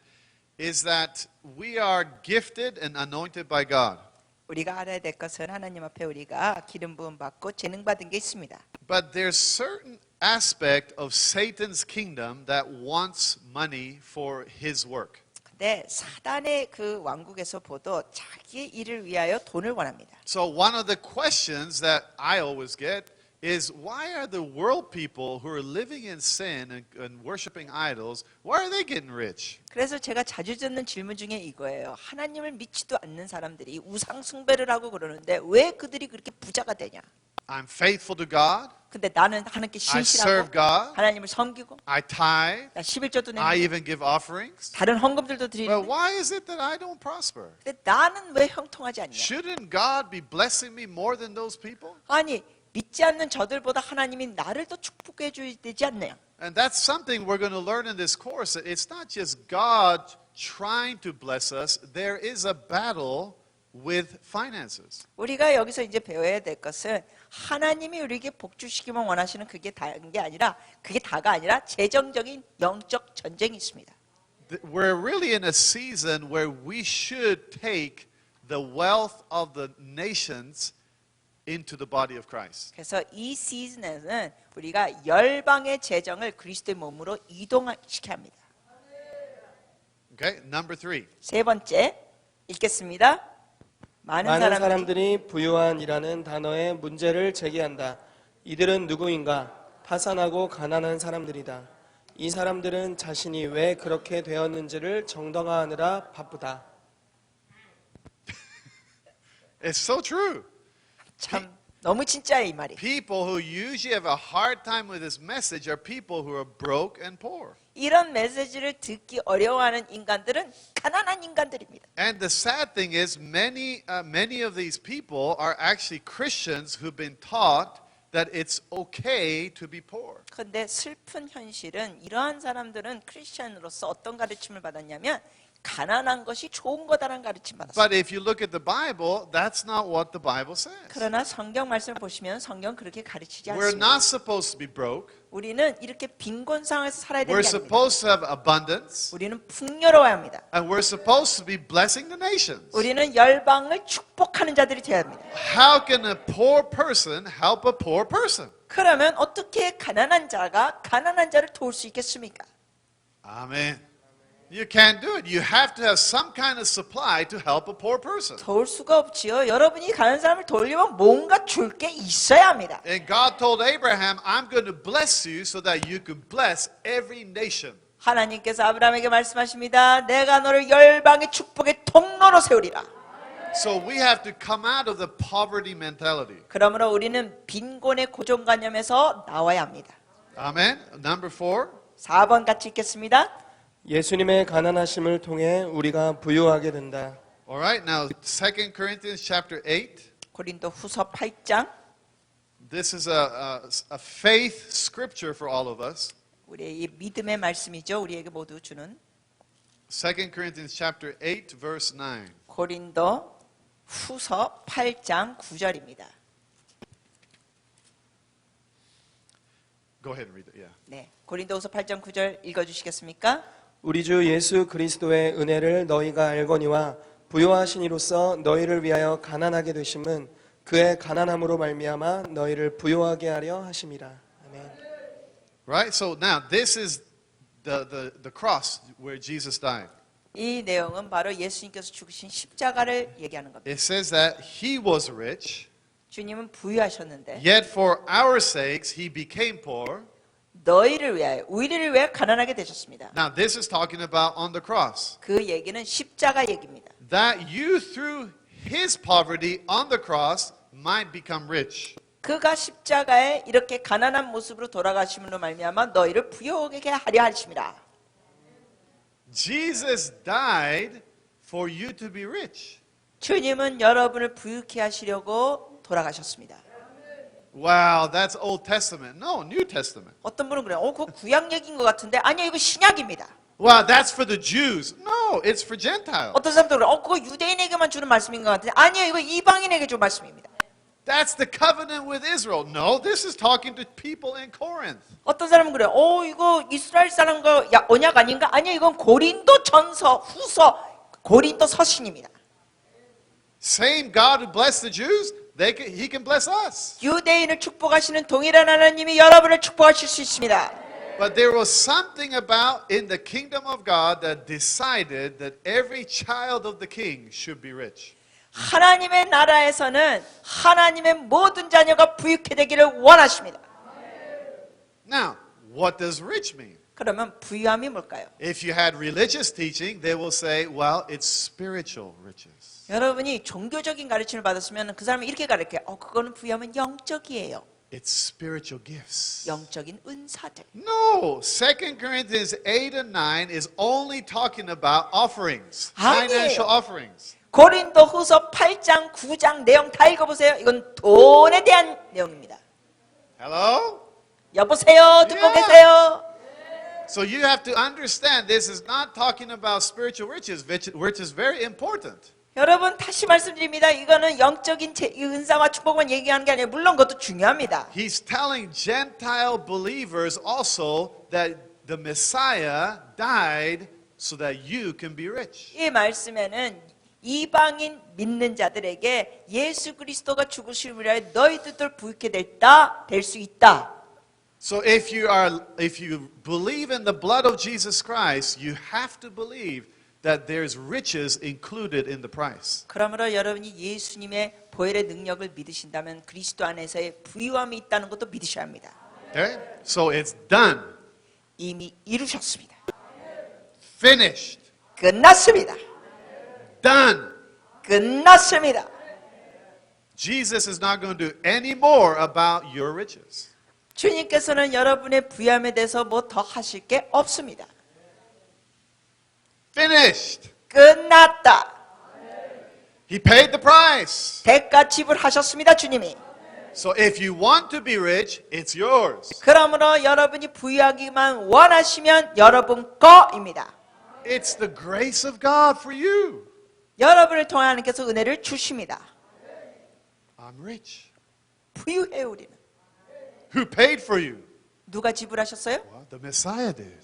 [SPEAKER 1] is that we are gifted and anointed by God.
[SPEAKER 2] 우리가 알아야 될 것은 하나님 앞에 우리가 기름 부음 받고 재능 받은 게 있습니다.
[SPEAKER 1] But there's certain aspect of Satan's kingdom that wants money for his work.
[SPEAKER 2] 근데 사단의 그 왕국에서 보도 자기의 일을 위하여 돈을 원합니다.
[SPEAKER 1] So one of the questions that I always get is why are the world people who are living in sin and worshiping idols, why are they getting rich?
[SPEAKER 2] 그래서 제가 자주 듣는 질문 중에 이거예요. 하나님을 믿지도 않는 사람들이 우상 숭배를 하고 그러는데 왜 그들이 그렇게 부자가 되냐?
[SPEAKER 1] I'm faithful to God,
[SPEAKER 2] 근데 나는 하나님께
[SPEAKER 1] I serve
[SPEAKER 2] 신실하고
[SPEAKER 1] God,
[SPEAKER 2] 하나님을 섬기고
[SPEAKER 1] I tithe,
[SPEAKER 2] 나 11조도
[SPEAKER 1] I
[SPEAKER 2] 내고
[SPEAKER 1] even give offerings.
[SPEAKER 2] 다른 헌금들도
[SPEAKER 1] But
[SPEAKER 2] 드리는데
[SPEAKER 1] why is it that I don't prosper?
[SPEAKER 2] 근데 나는 왜 형통하지 않냐?
[SPEAKER 1] Shouldn't God be blessing me more than those people?
[SPEAKER 2] 아니 믿지 않는 저들보다 하나님이 나를 더 축복해 줘야 되지 않나요?
[SPEAKER 1] And that's something we're going to learn in this course. It's not just God trying to bless us. There is a battle with finances.
[SPEAKER 2] 우리가 여기서 이제 배워야 될 것은 하나님이 우리에게 복 주시기만 원하시는 그게 다인 게 아니라 그게 다가 아니라 재정적인 영적 전쟁이 있습니다.
[SPEAKER 1] We're really in a season where we should take the wealth of the nations into the body of Christ.
[SPEAKER 2] 그래서 이 시즌에는 우리가 열방의 재정을 그리스도의 몸으로 이동시켜야 합니다.
[SPEAKER 1] Okay, number 3.
[SPEAKER 2] 세 번째 읽겠습니다. 많은
[SPEAKER 3] 사람들이 부유한이라는 단어의 문제를 제기한다. 이들은 누구인가? 파산하고 가난한 사람들이다. 이 사람들은 자신이 왜 그렇게 되었는지를 정당화하느라 바쁘다.
[SPEAKER 1] It's so true.
[SPEAKER 2] 참 너무 진짜예요 이 말이.
[SPEAKER 1] People who usually have a hard time with this message are people who are broke and poor.
[SPEAKER 2] 이런 메시지를 듣기 어려워하는 인간들은 가난한 인간들입니다.
[SPEAKER 1] And the sad thing is, many of these people are actually Christians who've been taught that it's okay to be poor.
[SPEAKER 2] 그런데 슬픈 현실은 이러한 사람들은 크리스천으로서 어떤 가르침을 받았냐면 가난한 것이 좋은 거다라는 가르침 받았어요.
[SPEAKER 1] But if you look at the Bible, that's not what the Bible says.
[SPEAKER 2] 그러나 성경 말씀을 보시면 성경 그렇게 가르치지
[SPEAKER 1] We're
[SPEAKER 2] 않습니다.
[SPEAKER 1] not supposed to be broke.
[SPEAKER 2] 우리는 이렇게 빈곤 상황에서 살아야 되는
[SPEAKER 1] We're
[SPEAKER 2] 게 아닙니다.
[SPEAKER 1] supposed to have abundance.
[SPEAKER 2] 우리는 풍요로워야 합니다.
[SPEAKER 1] And we're supposed to be blessing the nations.
[SPEAKER 2] 우리는 열방을 축복하는 자들이 되어야 합니다.
[SPEAKER 1] How can a poor person help a poor person?
[SPEAKER 2] 그러면 어떻게 가난한 자가 가난한 자를 도울 수 있겠습니까?
[SPEAKER 1] Amen. You can't do it. You have to have some kind of supply to help a poor person.
[SPEAKER 2] 도울 수가 없지요. 여러분이 가난한 사람을 도우려면 뭔가 줄 게 있어야 합니다.
[SPEAKER 1] And God told Abraham, I'm going to bless you so that you can bless every nation.
[SPEAKER 2] 하나님께서 아브라함에게 말씀하십니다. 내가 너를 열방의 축복의 통로로 세우리라.
[SPEAKER 1] So we have to come out of the poverty mentality.
[SPEAKER 2] 그러므로 우리는 빈곤의 고정관념에서 나와야 합니다.
[SPEAKER 1] Amen. Number 4.
[SPEAKER 2] 4번 같이 읽겠습니다.
[SPEAKER 3] 예수님의 가난하심을 통해 우리가 부유하게 된다.
[SPEAKER 1] All right. Now 2 Corinthians chapter 8.
[SPEAKER 2] 고린도 후서 8장.
[SPEAKER 1] This is a faith scripture for all of us.
[SPEAKER 2] 우리의 이 믿음의 말씀이죠. 우리에게 모두 주는
[SPEAKER 1] 2 Corinthians chapter 8 verse 9.
[SPEAKER 2] 고린도 후서 8장 9절입니다.
[SPEAKER 1] Go ahead and read it. Yeah.
[SPEAKER 2] 네, 고린도 후서 8장 9절 읽어주시겠습니까?
[SPEAKER 3] 우리 주 예수 그리스도의 은혜를 너희가 알거니와 부요하신 이로써 너희를 위하여 가난하게 되심은 그의 가난함으로 말미암아 너희를 부요하게 하려 하심이라. 아멘.
[SPEAKER 1] Right? So now this is the cross where Jesus died.
[SPEAKER 2] 이 내용은 바로 예수님께서 죽으신 십자가를 얘기하는 겁니다.
[SPEAKER 1] It says that he was rich,
[SPEAKER 2] 주님은 부유하셨는데
[SPEAKER 1] yet for our sakes he became poor.
[SPEAKER 2] 너희를 위하여 우리를 위하여 가난하게 되셨습니다.
[SPEAKER 1] Now this is talking about on the cross.
[SPEAKER 2] 그 얘기는 십자가 얘기입니다.
[SPEAKER 1] That you through his poverty on the cross might become rich.
[SPEAKER 2] 그가 십자가에 이렇게 가난한 모습으로 돌아가심으로 말미암아 너희를 부유하게 하려 하심이라.
[SPEAKER 1] Jesus died for you to be rich.
[SPEAKER 2] 주님은 여러분을 부유케 하시려고 돌아가셨습니다.
[SPEAKER 1] Wow, that's Old Testament. No, New Testament.
[SPEAKER 2] 어떤 분은 그래요. 그거 구약 얘기인 것 같은데 아니요, 이거 신약입니다.
[SPEAKER 1] Wow, that's for the Jews. No, it's for Gentiles.
[SPEAKER 2] 어떤 사람도 그래요. 그거 유대인에게만 주는 말씀인 것 같은데 아니요, 이거 이방인에게 준 말씀입니다.
[SPEAKER 1] That's the covenant with Israel. No, this is talking to people in Corinth.
[SPEAKER 2] 어떤 사람은 그래요. 이거 이스라엘 사람과 언약 아닌가? 아니요, 이건 고린도 전서, 후서, 고린도 서신입니다.
[SPEAKER 1] Same God who blessed the Jews, he can bless us.
[SPEAKER 2] 유대인을 축복하시는 동일한 하나님이 여러분을 축복하실 수 있습니다.
[SPEAKER 1] But there was something about in the kingdom of God that decided that every child of the king should be rich.
[SPEAKER 2] 하나님의 나라에서는 하나님의 모든 자녀가 부유케 되기를 원하십니다.
[SPEAKER 1] Now, what does rich mean?
[SPEAKER 2] 그러면 부유함이 뭘까요?
[SPEAKER 1] If you had religious teaching, they will say, well, it's spiritual riches.
[SPEAKER 2] 여러분이 종교적인 가르침을 받았으면 그 사람은 이렇게 가르쳐요. 그거는 부유함은 영적이에요.
[SPEAKER 1] It's spiritual gifts.
[SPEAKER 2] 영적인 은사들.
[SPEAKER 1] No, 2 Corinthians 8 and 9 is only talking about offerings,
[SPEAKER 2] 아니에요.
[SPEAKER 1] financial offerings.
[SPEAKER 2] 고린도 후서 8장, 9장 내용 다 읽어보세요. 이건 돈에 대한 내용입니다.
[SPEAKER 1] Hello?
[SPEAKER 2] 여보세요? 듣고
[SPEAKER 1] Yeah.
[SPEAKER 2] 계세요?
[SPEAKER 1] So you have to understand this is not talking about spiritual riches, which is very important.
[SPEAKER 2] 여러분 다시 말씀드립니다. 이거는 영적인 은사와 축복만 얘기하는 게 아니에요. 물론 그것도 중요합니다.
[SPEAKER 1] He's telling Gentile believers also that the Messiah died so that you can be rich.
[SPEAKER 2] 이 말씀에는 이방인 믿는 자들에게 예수 그리스도가 죽으심을 위하여 너희들도 부유케 될 수 있다.
[SPEAKER 1] So if you believe in the blood of Jesus Christ, you have to believe that there's riches included in the price.
[SPEAKER 2] 그러므로 여러분이 예수님의 보혈의 능력을 믿으신다면 그리스도 안에서의 부유함이 있다는 것도 믿으셔야 합니다.
[SPEAKER 1] Okay? So it's done.
[SPEAKER 2] 이미 이루셨습니다.
[SPEAKER 1] Finished.
[SPEAKER 2] 끝났습니다.
[SPEAKER 1] Done.
[SPEAKER 2] 끝났습니다.
[SPEAKER 1] Jesus is not going to do any more about your riches.
[SPEAKER 2] 주님께서는 여러분의 부유함에 대해서 뭐 더 하실 게 없습니다.
[SPEAKER 1] Finished.
[SPEAKER 2] 끝났다.
[SPEAKER 1] He paid the price.
[SPEAKER 2] 대가 지불하셨습니다, 주님이.
[SPEAKER 1] So if you want to be rich, it's yours.
[SPEAKER 2] 그러므로 여러분이 부유하기만 원하시면 여러분 거입니다.
[SPEAKER 1] It's the grace of God for you.
[SPEAKER 2] 여러분을 통해 하나님께서 은혜를 주십니다.
[SPEAKER 1] I'm rich.
[SPEAKER 2] 부유해 우리는.
[SPEAKER 1] Who paid for you?
[SPEAKER 2] 누가 지불하셨어요?
[SPEAKER 1] Well, the Messiah did.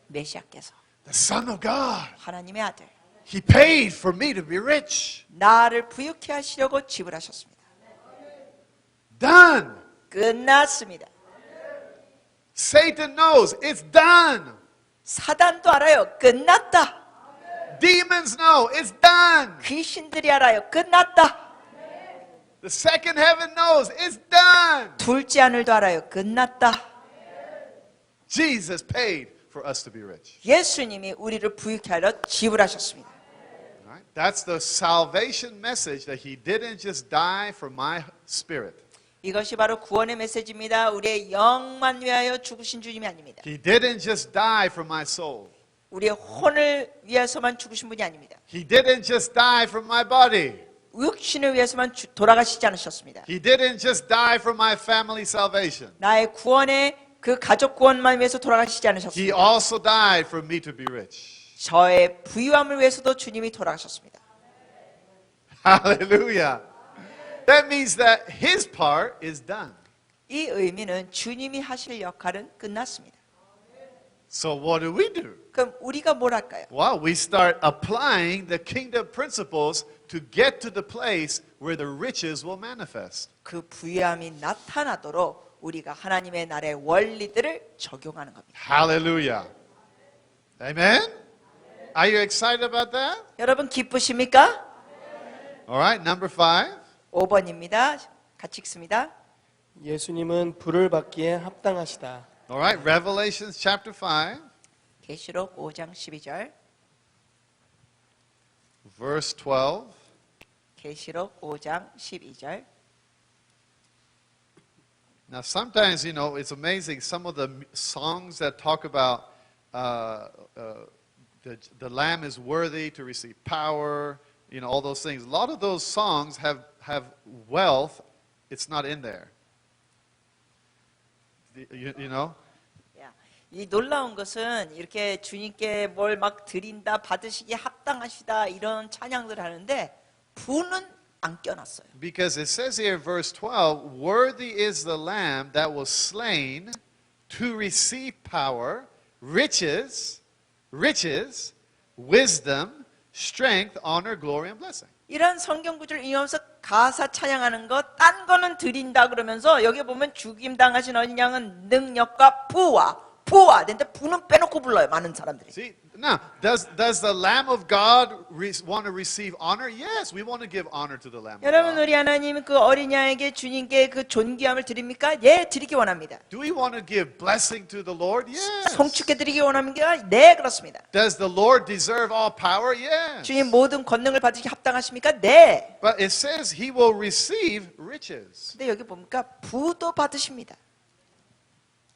[SPEAKER 2] 메시아께서.
[SPEAKER 1] The Son of God.
[SPEAKER 2] 하나님의 아들.
[SPEAKER 1] He paid for me to be rich.
[SPEAKER 2] 나를 부유케 하시려고 지불하셨습니다.
[SPEAKER 1] Done.
[SPEAKER 2] 끝났습니다.
[SPEAKER 1] Satan knows it's done.
[SPEAKER 2] 사단도 알아요. 끝났다.
[SPEAKER 1] Demons know it's done.
[SPEAKER 2] 귀신들이 알아요. 끝났다.
[SPEAKER 1] The second heaven knows it's done.
[SPEAKER 2] 둘째 하늘도 알아요. 끝났다.
[SPEAKER 1] Jesus paid for us to be rich.
[SPEAKER 2] 예수님이 우리를 부유케 하려 지불하셨습니다.
[SPEAKER 1] Right? That's the salvation message that he didn't just die for my spirit.
[SPEAKER 2] 이것이 바로 구원의 메시지입니다. 우리의 영만 위하여 죽으신 주님이 아닙니다.
[SPEAKER 1] He didn't just die for my soul.
[SPEAKER 2] 우리의 혼을 위해서만 죽으신 분이 아닙니다.
[SPEAKER 1] He didn't just die for my body.
[SPEAKER 2] 육신을 위해서만 돌아가시지 않으셨습니다.
[SPEAKER 1] He didn't just die for my family salvation.
[SPEAKER 2] 나의 구원의 그 가족 구원만 위해서 돌아가시지
[SPEAKER 1] He
[SPEAKER 2] 않으셨습니다.
[SPEAKER 1] also died for me to be rich.
[SPEAKER 2] 저의 부유함을 위해서도 주님이 돌아가셨습니다.
[SPEAKER 1] Hallelujah. That means that his part is done.
[SPEAKER 2] 이 의미는 주님이 하실 역할은 끝났습니다.
[SPEAKER 1] So what do we do?
[SPEAKER 2] 그럼 우리가 뭘 할까요?
[SPEAKER 1] Well, we start applying the kingdom principles to get to the place where the riches will manifest.
[SPEAKER 2] 그 부유함이 나타나도록 우리가 하나님의 나라의 원리들을 적용하는 겁니다.
[SPEAKER 1] Hallelujah. Amen? Are you excited about that?
[SPEAKER 2] 여러분 기쁘십니까?
[SPEAKER 1] All right, number 5.
[SPEAKER 2] 5번입니다. 같이 읽습니다.
[SPEAKER 3] 예수님은 불을 받기에 합당하시다.
[SPEAKER 1] All right, Revelations chapter 5,
[SPEAKER 2] 계시록 5장 12절.
[SPEAKER 1] verse 12.
[SPEAKER 2] 계시록 5장 12절.
[SPEAKER 1] Now, sometimes, it's amazing some of the songs that talk about the Lamb is worthy to receive power, all those things. A lot of those songs have wealth. It's not in there. You know?
[SPEAKER 2] 야, 이 놀라운 것은 이렇게 주님께 뭘 막 드린다, 받으시기에 합당하시다 이런 찬양들 하는데 부는 안 껴놨어요.
[SPEAKER 1] Because it says here, verse 12, worthy is the lamb that was slain to receive power, riches, wisdom, strength, honor, glory, and blessing.
[SPEAKER 2] 이런 성경 구절을 인용하면서 가사 찬양하는 것, 딴 거는 드린다 그러면서 여기 보면 죽임 당하신 어린 양은 능력과 부와 근데 부는 빼놓고 불러요. 많은 사람들이.
[SPEAKER 1] See, now, does the Lamb of God want to receive honor? Yes, we want to give honor to the Lamb of
[SPEAKER 2] 여러분
[SPEAKER 1] God.
[SPEAKER 2] 우리 하나님 그 어린 양에게 주님께 그 존귀함을 드립니까? 예, 드리기 원합니다.
[SPEAKER 1] Do we want to give blessing to the Lord? Yes.
[SPEAKER 2] 송축해 드리기 원합니까? 네, 그렇습니다.
[SPEAKER 1] Does the Lord deserve all power? Yes.
[SPEAKER 2] 주님 모든 권능을 받으시기 합당하십니까? 네.
[SPEAKER 1] But it says he will receive riches.
[SPEAKER 2] 근데 여기 보니까 부도 받으십니다.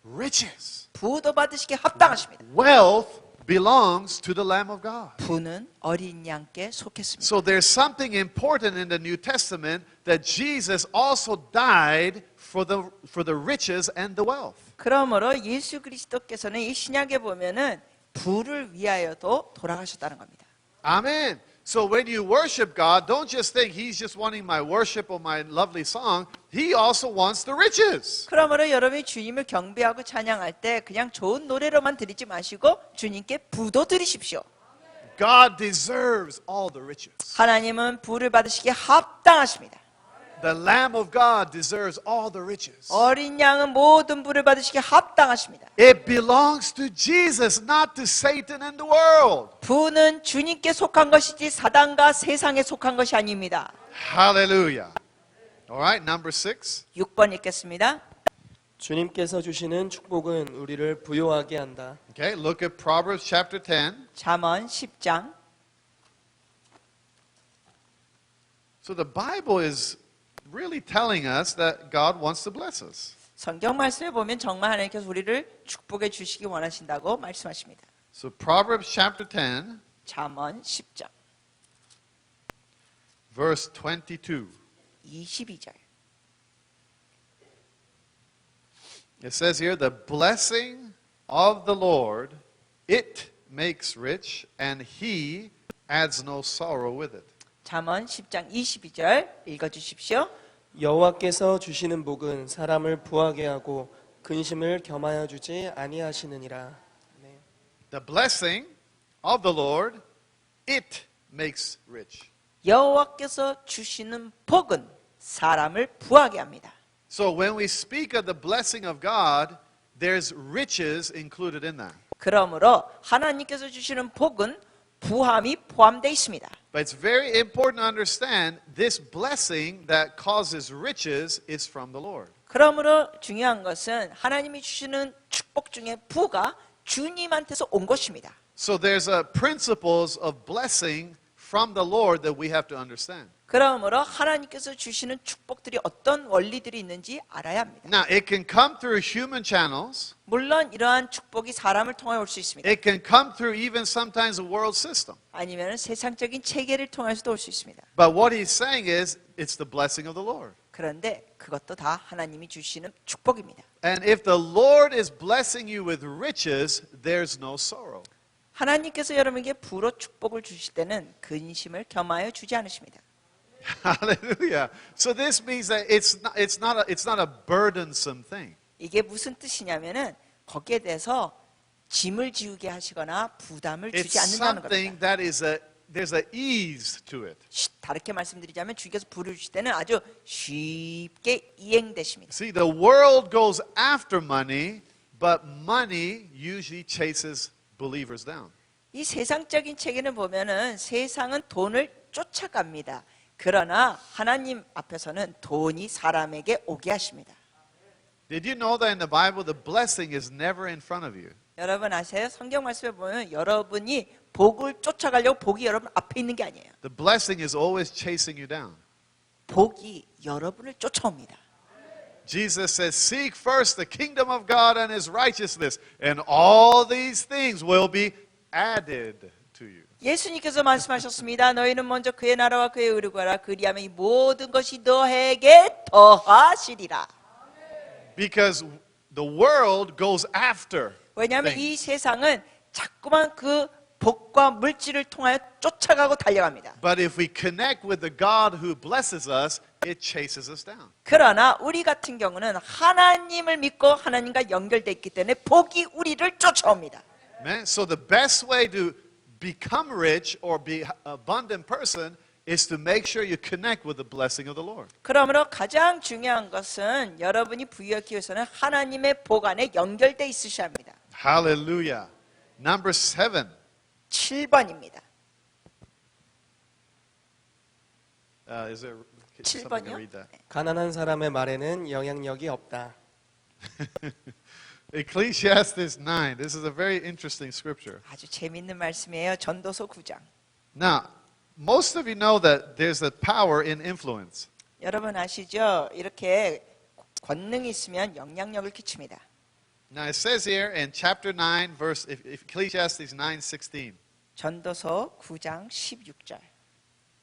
[SPEAKER 1] Riches.
[SPEAKER 2] 부도 받으시기 합당하십니다.
[SPEAKER 1] Wealth belongs to the Lamb of God.
[SPEAKER 2] 부는 어린 양께 속했습니다.
[SPEAKER 1] So there's something important in the New Testament that Jesus also died for the riches and the wealth.
[SPEAKER 2] 그러므로 예수 그리스도께서는 이 신약에 보면은 부를 위하여도 돌아가셨다는 겁니다.
[SPEAKER 1] Amen. So when you worship God, don't just think He's just wanting my worship or my lovely song. He also wants the riches.
[SPEAKER 2] 그러므로 여러분이 주님을 경배하고 찬양할 때 그냥 좋은 노래로만 드리지 마시고 주님께 부도 드리십시오.
[SPEAKER 1] God deserves all the riches.
[SPEAKER 2] 하나님은 부를 받으시기에 합당하십니다.
[SPEAKER 1] The Lamb of God deserves all the riches.
[SPEAKER 2] 어린 양은 모든 부를 받으시기에 합당하십니다.
[SPEAKER 1] It belongs to Jesus, not to Satan and the world.
[SPEAKER 2] 부는 주님께 속한 것이지 사단과 세상에 속한 것이 아닙니다.
[SPEAKER 1] Hallelujah. All right, number 6.
[SPEAKER 2] 6번 읽겠습니다.
[SPEAKER 3] 주님께서 주시는 축복은 우리를 부요하게 한다.
[SPEAKER 1] Okay, look at Proverbs chapter 10.
[SPEAKER 2] 잠언 10장.
[SPEAKER 1] So the Bible is really telling us that God wants to bless us.
[SPEAKER 2] 성경 말씀에 보면 정말 하나님께서 우리를 축복해 주시기 원하신다고 말씀하십니다.
[SPEAKER 1] So Proverbs chapter 10,
[SPEAKER 2] 잠언 10장
[SPEAKER 1] verse 22.
[SPEAKER 2] 22절.
[SPEAKER 1] It says here, the blessing of the Lord, it makes rich, and he adds no sorrow with it.
[SPEAKER 2] 잠언 10장 22절 읽어 주십시오.
[SPEAKER 3] 여호와께서 주시는 복은 사람을 부하게 하고 근심을 겸하여 주지 아니하시느니라.
[SPEAKER 1] The blessing of the Lord, it makes rich.
[SPEAKER 2] 여호와께서 주시는 복은 사람을 부하게 합니다.
[SPEAKER 1] So when we speak of the blessing of God, there's riches included in that.
[SPEAKER 2] 그러므로 하나님께서 주시는 복은 부함이 포함되어 있습니다.
[SPEAKER 1] But it's very important to understand this blessing that causes riches is from the Lord.
[SPEAKER 2] 그러므로 중요한 것은 하나님이 주시는 축복 중에 부가 주님한테서 온 것입니다.
[SPEAKER 1] So there's principles of blessing from the Lord that we have to understand.
[SPEAKER 2] 그러므로 하나님께서 주시는 축복들이 어떤 원리들이 있는지 알아야 합니다.
[SPEAKER 1] Now, it can come through human channels.
[SPEAKER 2] 물론 이러한 축복이 사람을 통해 올 수 있습니다.
[SPEAKER 1] It can come through even sometimes the world system.
[SPEAKER 2] 아니면 세상적인 체계를 통해서도 올 수 있습니다.
[SPEAKER 1] But what he's saying is, it's the blessing of the Lord.
[SPEAKER 2] 그런데 그것도 다 하나님이 주시는 축복입니다.
[SPEAKER 1] And if the Lord is blessing you with riches, there's no sorrow.
[SPEAKER 2] 하나님께서 여러분에게 부로 축복을 주실 때는 근심을 겸하여 주지 않으십니다.
[SPEAKER 1] Hallelujah. So this means that it's not a burdensome thing.
[SPEAKER 2] 이게 무슨 뜻이냐면은 거기에 대해서 짐을 지우게 하시거나 부담을
[SPEAKER 1] It's
[SPEAKER 2] 주지 않는다는
[SPEAKER 1] something
[SPEAKER 2] 겁니다.
[SPEAKER 1] that there's a ease to it.
[SPEAKER 2] 다르게 말씀드리자면 주님께서 부를 주실 때는 아주 쉽게 이행되십니다.
[SPEAKER 1] See, the world goes after money, but money usually chases believers down.
[SPEAKER 2] 이 세상적인 체계는 보면은 세상은 돈을 쫓아갑니다. 그러나 하나님 앞에서는 돈이 사람에게 오게 하십니다.
[SPEAKER 1] Did you know that in the Bible the blessing is never in front of you?
[SPEAKER 2] 여러분 아세요? 성경 말씀에 보면 여러분이 복을 쫓아가려고 복이 여러분 앞에 있는 게 아니에요.
[SPEAKER 1] The blessing is always chasing you down.
[SPEAKER 2] 복이 여러분을 쫓아옵니다.
[SPEAKER 1] Jesus says, seek first the kingdom of God and his righteousness, and all these things will be added to you.
[SPEAKER 2] 예수님께서 말씀하셨습니다. 너희는 먼저 그의 나라와 그의 의를 구하라. 그리하면 이 모든 것이 너에게 더하시리라.
[SPEAKER 1] Because the world goes after.
[SPEAKER 2] 왜냐하면 이
[SPEAKER 1] things.
[SPEAKER 2] 세상은 자꾸만 그 복과 물질을 통하여 쫓아가고 달려갑니다.
[SPEAKER 1] But if we connect with the God who blesses us, it chases us down.
[SPEAKER 2] 그러나 우리 같은 경우는 하나님을 믿고 하나님과 연결되어 있기 때문에 복이 우리를 쫓아옵니다.
[SPEAKER 1] Amen? So the best way to become rich or be an abundant person is to make sure you connect with the blessing of the Lord.
[SPEAKER 2] 그러므로 가장 중요한 것은 여러분이 부유하기 위해서는 하나님의 복 안에 연결되어 있으셔야 합니다.
[SPEAKER 1] Hallelujah. Number 7.
[SPEAKER 2] 7번입니다.
[SPEAKER 1] Is there somebody
[SPEAKER 2] 칠번이요?
[SPEAKER 1] can read that?
[SPEAKER 3] 가난한 사람의 말에는 영향력이 없다.
[SPEAKER 1] Ecclesiastes 9. This is a very interesting scripture.
[SPEAKER 2] 아주 재밌는 말씀이에요. 전도서 9장.
[SPEAKER 1] Now, most of you know that there's a power in influence.
[SPEAKER 2] 여러분 아시죠? 이렇게 권능이 있으면 영향력을 끼칩니다.
[SPEAKER 1] Now it says here in chapter 9, verse Ecclesiastes 9:16.
[SPEAKER 2] 전도서 9장 16절.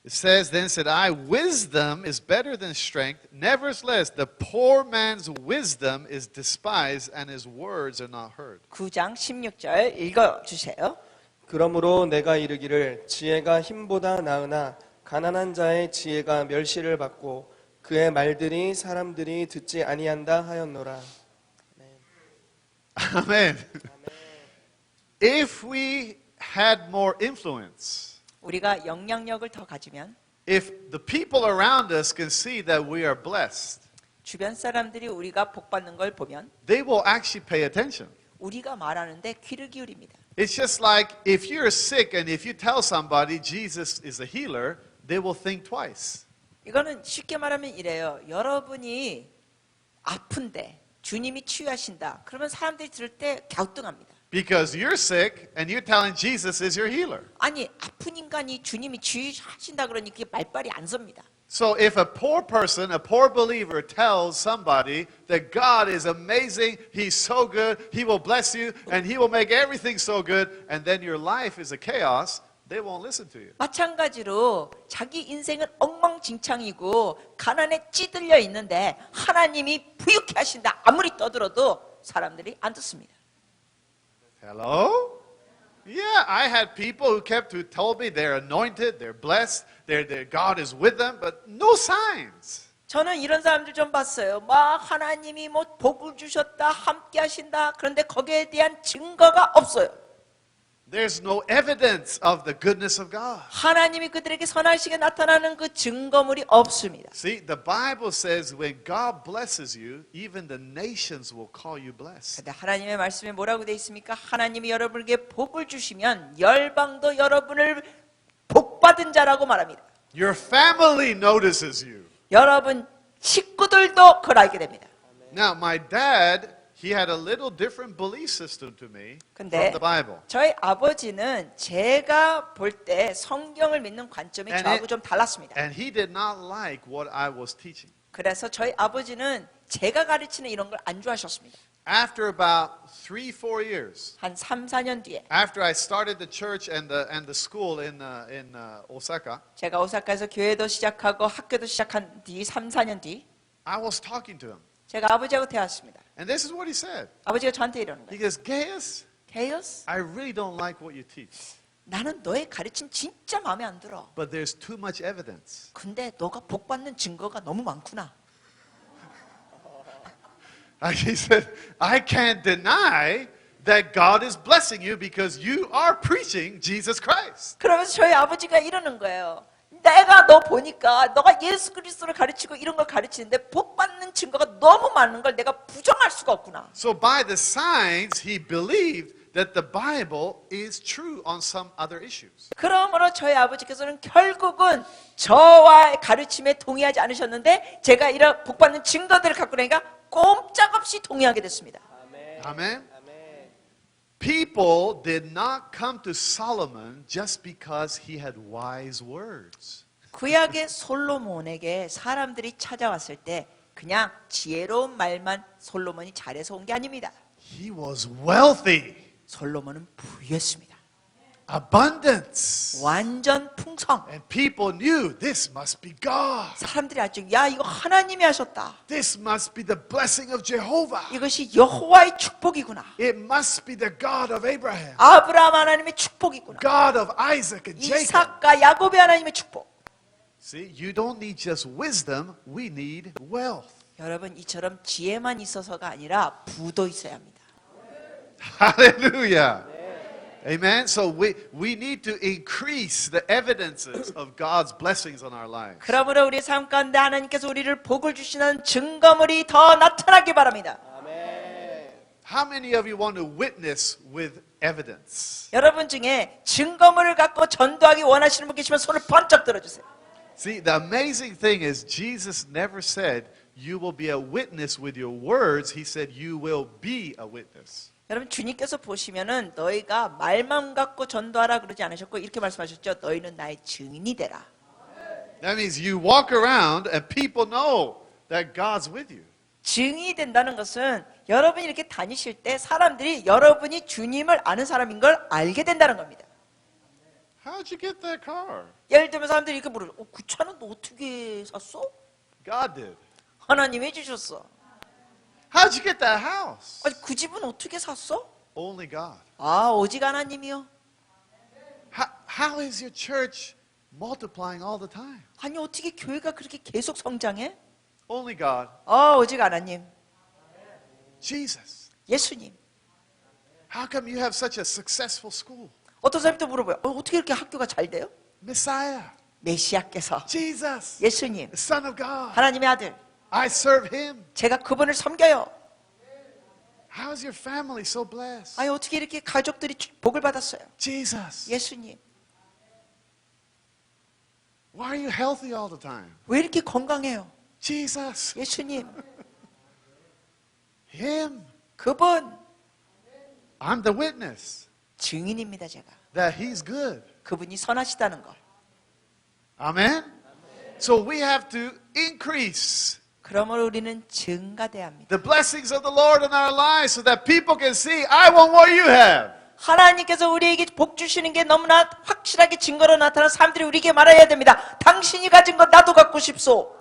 [SPEAKER 1] It says, Then said I, wisdom is better than strength. Nevertheless, the poor man's wisdom is despised, and his words are not heard.
[SPEAKER 2] 9장 16절 읽어주세요.
[SPEAKER 3] 그러므로 내가 이르기를 지혜가 힘보다 나으나 가난한 자의 지혜가 멸시를 받고 그의 말들이 사람들이 듣지 아니한다 하였노라.
[SPEAKER 1] Amen. If we had more influence,
[SPEAKER 2] 우리가 영향력을 더 가지면
[SPEAKER 1] if the people around us can see that we are blessed,
[SPEAKER 2] 주변 사람들이 우리가 복 받는 걸 보면
[SPEAKER 1] they will actually pay attention.
[SPEAKER 2] 우리가 말하는데 귀를 기울입니다.
[SPEAKER 1] It's just like if you're sick and if you tell somebody Jesus is a healer, they will think twice.
[SPEAKER 2] 이거는 쉽게 말하면 이래요. 여러분이 아픈데 주님이 치유하신다. 그러면 사람들이 들을 때 갸우뚱합니다.
[SPEAKER 1] Because you're sick and you're telling Jesus is your healer.
[SPEAKER 2] 아니 아픈 인간이 주님이 치유하신다 그러니 그게 말빨이 안 섭니다.
[SPEAKER 1] So if a poor person, a poor believer tells somebody that God is amazing, He's so good, He will bless you, and He will make everything so good, and then your life is a chaos, they won't listen to you.
[SPEAKER 2] 마찬가지로 자기 인생은 엉망진창이고 가난에 찌들려 있는데 하나님이 부유케 하신다 아무리 떠들어도 사람들이 안 듣습니다.
[SPEAKER 1] Hello? Yeah, I had people who told me they're anointed, they're blessed, God is with them, but no signs.
[SPEAKER 2] 저는 이런 사람들 좀 봤어요. 막 하나님이 뭐 복을 주셨다, 함께 하신다. 그런데 거기에 대한 증거가 없어요.
[SPEAKER 1] There's no evidence of the goodness of God.
[SPEAKER 2] 하나님이 그들에게 선하시게 나타나는 그 증거물이 없습니다.
[SPEAKER 1] See, the Bible says when God blesses you, even the nations will call you blessed.
[SPEAKER 2] 근데 하나님의 말씀에 뭐라고 되어 있습니까? 하나님이 여러분에게 복을 주시면 열방도 여러분을 복받은 자라고 말합니다.
[SPEAKER 1] Your family notices you.
[SPEAKER 2] 여러분 식구들도 그걸 알게 됩니다.
[SPEAKER 1] Now, my dad, he had a little different belief system to me from
[SPEAKER 2] 근데
[SPEAKER 1] the Bible.
[SPEAKER 2] 저희 아버지는 제가 볼 때 성경을 믿는 관점이
[SPEAKER 1] And
[SPEAKER 2] 저하고
[SPEAKER 1] it-
[SPEAKER 2] 좀 달랐습니다.
[SPEAKER 1] And he did not like what I was teaching.
[SPEAKER 2] 그래서 저희 아버지는 제가 가르치는 이런 걸 안 좋아하셨습니다.
[SPEAKER 1] After about 3-4 years,
[SPEAKER 2] 한 3, 4년 뒤에
[SPEAKER 1] after I started the church and the school in Osaka,
[SPEAKER 2] 제가 오사카에서 교회도 시작하고 학교도 시작한 뒤 3, 4년 뒤
[SPEAKER 1] I was talking to him.
[SPEAKER 2] 제가 아버지하고 대화했습니다.
[SPEAKER 1] And this is what he said.
[SPEAKER 2] 아버지가 저한테 이러는
[SPEAKER 1] He
[SPEAKER 2] 거예요.
[SPEAKER 1] goes, Gaius,
[SPEAKER 2] 게이오스,
[SPEAKER 1] I really don't like what you teach,
[SPEAKER 2] 나는 너의 가르침 진짜 마음에 안 들어.
[SPEAKER 1] but there's too much evidence.
[SPEAKER 2] 근데 너가 복 받는 증거가 너무 많구나.
[SPEAKER 1] He said, I can't deny that God is blessing you because you are preaching Jesus Christ.
[SPEAKER 2] 그러면서 저희 아버지가 이러는 거예요. 내가 너 보니까 너가 예수 그리스도를 가르치고 이런 걸 가르치는데 복 받는 증거가 너무 많은 걸 내가 부정할 수가 없구나.
[SPEAKER 1] So by the signs, he believed that the Bible is true on some other issues.
[SPEAKER 2] 그러므로 저희 아버지께서는 결국은 저와의 가르침에 동의하지 않으셨는데 제가 이런 복 받는 증거들을 갖고 나니까 꼼짝없이 동의하게 됐습니다.
[SPEAKER 1] Amen. People did not come to Solomon just because he had wise words.
[SPEAKER 2] 구약의 솔로몬에게 사람들이 찾아왔을 때 그냥 지혜로운 말만 솔로몬이 잘해서 온 게 아닙니다.
[SPEAKER 1] He was wealthy.
[SPEAKER 2] 솔로몬은 부유했습니다.
[SPEAKER 1] abundance.
[SPEAKER 2] 완전 풍성.
[SPEAKER 1] And people knew this must be God.
[SPEAKER 2] 사람들이 알죠. 야, 이거 하나님이 하셨다.
[SPEAKER 1] This must be the blessing of Jehovah.
[SPEAKER 2] 이것이 여호와의 축복이구나.
[SPEAKER 1] It must be the God of Abraham,
[SPEAKER 2] 아브라함 하나님의 축복이구나.
[SPEAKER 1] God of Isaac and Jacob.
[SPEAKER 2] 이삭과 야곱의 하나님의 축복.
[SPEAKER 1] See, you don't need just wisdom, we need wealth.
[SPEAKER 2] 여러분, 이처럼 지혜만 있어서가 아니라 부도 있어야 합니다.
[SPEAKER 1] Hallelujah. Amen. So we need to increase the evidences of God's blessings on our lives.
[SPEAKER 2] 그러므로 우리 삶 가운데 하나님께서 우리를 복을 주시는 증거물이 더 나타나기 바랍니다.
[SPEAKER 1] How many of you want to witness with evidence?
[SPEAKER 2] 여러분 중에 증거물을 갖고 전도하기 원하시는 분 계시면 손을 번쩍 들어주세요.
[SPEAKER 1] See, the amazing thing is Jesus never said you will be a witness with your words. He said you will be a witness.
[SPEAKER 2] 여러분, 주님께서 보시면은 너희가 말만 갖고 전도하라 그러지 않으셨고 이렇게 말씀하셨죠. 너희는 나의 증인이 되라.
[SPEAKER 1] That means you walk around and people know that God's with you.
[SPEAKER 2] 증인이 된다는 것은 여러분이 이렇게 다니실 때 사람들이 여러분이 주님을 아는 사람인 걸 알게 된다는 겁니다.
[SPEAKER 1] How'd you get that car?
[SPEAKER 2] 예를 들면 사람들이 이렇게 물어요. 그 차는 너 어떻게 샀어?
[SPEAKER 1] God did.
[SPEAKER 2] 하나님이 해주셨어.
[SPEAKER 1] How'd you get that house?
[SPEAKER 2] 아니, 그 집은 어떻게 샀어?
[SPEAKER 1] Only God.
[SPEAKER 2] 아, 오직 하나님이요.
[SPEAKER 1] How is your church multiplying all the time?
[SPEAKER 2] 아니, 어떻게 교회가 그렇게 계속 성장해?
[SPEAKER 1] Only God.
[SPEAKER 2] 오직 하나님.
[SPEAKER 1] Jesus.
[SPEAKER 2] 예수님.
[SPEAKER 1] How come you have such a successful school?
[SPEAKER 2] 어떤 사람이 또 물어봐요. 어떻게 이렇게 학교가 잘 돼요?
[SPEAKER 1] Messiah.
[SPEAKER 2] 메시아께서.
[SPEAKER 1] Jesus.
[SPEAKER 2] 예수님.
[SPEAKER 1] The Son of God.
[SPEAKER 2] 하나님의 아들.
[SPEAKER 1] I serve Him.
[SPEAKER 2] 제가 그분을 섬겨요.
[SPEAKER 1] How is your family so blessed?
[SPEAKER 2] 아니, 어떻게 이렇게 가족들이 복을 받았어요?
[SPEAKER 1] Jesus.
[SPEAKER 2] 예수님.
[SPEAKER 1] Why are you healthy all the time?
[SPEAKER 2] 왜 이렇게 건강해요?
[SPEAKER 1] Jesus.
[SPEAKER 2] 예수님.
[SPEAKER 1] Him.
[SPEAKER 2] 그분.
[SPEAKER 1] I'm the witness
[SPEAKER 2] 증인입니다, 제가.
[SPEAKER 1] that He's good.
[SPEAKER 2] 그분이 선하시다는 걸.
[SPEAKER 1] Amen? So we have to increase
[SPEAKER 2] 그러므로 우리는 증가돼야 합니다.
[SPEAKER 1] the blessings of the Lord in our lives so that people can see, I want what you have.
[SPEAKER 2] 하나님께서 우리에게 복 주시는 게 너무나 확실하게 증거로 나타난 사람들이 우리에게 말해야 됩니다. 당신이 가진 것 나도 갖고 싶소.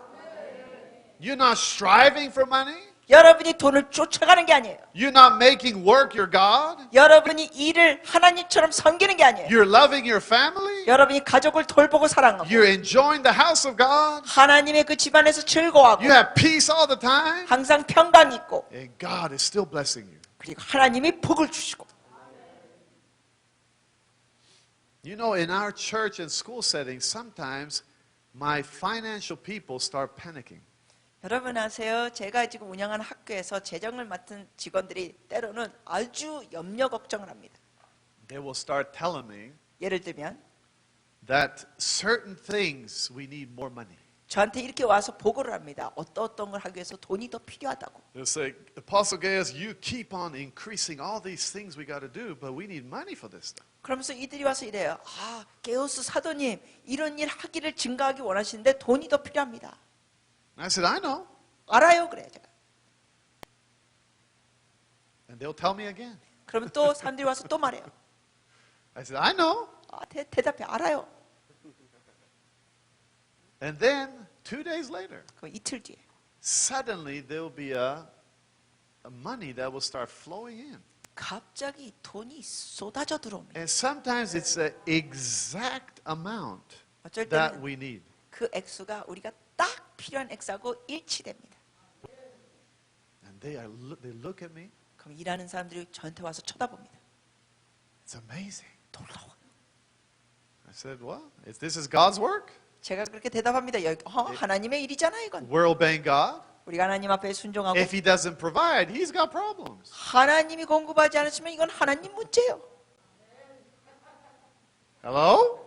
[SPEAKER 1] You're not striving for money.
[SPEAKER 2] 여러분이 돈을 쫓아가는 게 아니에요.
[SPEAKER 1] You're not making work your God.
[SPEAKER 2] 여러분이 일을 하나님처럼 섬기는 게 아니에요.
[SPEAKER 1] You're loving your family.
[SPEAKER 2] 여러분이 가족을 돌보고 사랑하고
[SPEAKER 1] You're enjoying the house of God.
[SPEAKER 2] 하나님의 그 집안에서 즐거워하고
[SPEAKER 1] You have peace all the time.
[SPEAKER 2] 항상 평강이 있고
[SPEAKER 1] And God is still blessing you.
[SPEAKER 2] 그리고 하나님이 복을 주시고.
[SPEAKER 1] You know, in our church and school settings, sometimes my financial people start panicking.
[SPEAKER 2] 여러분 아세요? 제가 지금 운영하는 학교에서 재정을 맡은 직원들이 때로는 아주 염려 걱정을 합니다.
[SPEAKER 1] They will start telling me
[SPEAKER 2] 예를 들면
[SPEAKER 1] that certain things we need more money.
[SPEAKER 2] 저한테 이렇게 와서 보고를 합니다. 어떤 걸 하기 위해서 돈이 더 필요하다고.
[SPEAKER 1] They'll say, Apostle Gaius, you keep on increasing all these things we got to do, but we need money for this stuff.
[SPEAKER 2] 그러면서 이들이 와서 이래요. 아, 게오스 사도님, 이런 일 하기를 증가하기 원하시는데 돈이 더 필요합니다.
[SPEAKER 1] And I said, I know.
[SPEAKER 2] 알아요, 그래요, 제가.
[SPEAKER 1] And they'll tell me again.
[SPEAKER 2] 그러면 또 사람들이 와서 또 말해요.
[SPEAKER 1] I said, I know.
[SPEAKER 2] 아, 대답해, 알아요.
[SPEAKER 1] And then 2 days later,
[SPEAKER 2] 그럼 이틀 뒤에
[SPEAKER 1] suddenly there will be a money that will start flowing in.
[SPEAKER 2] 갑자기 돈이 쏟아져 들어옵니다.
[SPEAKER 1] And sometimes it's the exact amount
[SPEAKER 2] 어쩔
[SPEAKER 1] that
[SPEAKER 2] 때는
[SPEAKER 1] we need.
[SPEAKER 2] 그 액수가 우리가 딱 필요한 액수하고 일치됩니다.
[SPEAKER 1] And they look at me.
[SPEAKER 2] 그럼 일하는 사람들이 저한테 와서 쳐다봅니다.
[SPEAKER 1] It's amazing.
[SPEAKER 2] 놀라워.
[SPEAKER 1] I said, well, if this is God's work,
[SPEAKER 2] 제가 그렇게 대답합니다. 하나님의 일이잖아 이건.
[SPEAKER 1] we're obeying God.
[SPEAKER 2] 우리가 하나님 앞에 순종하고
[SPEAKER 1] If He doesn't provide, He's got problems.
[SPEAKER 2] 하나님이 공급하지 않으시면 이건 하나님 문제예요.
[SPEAKER 1] Hello?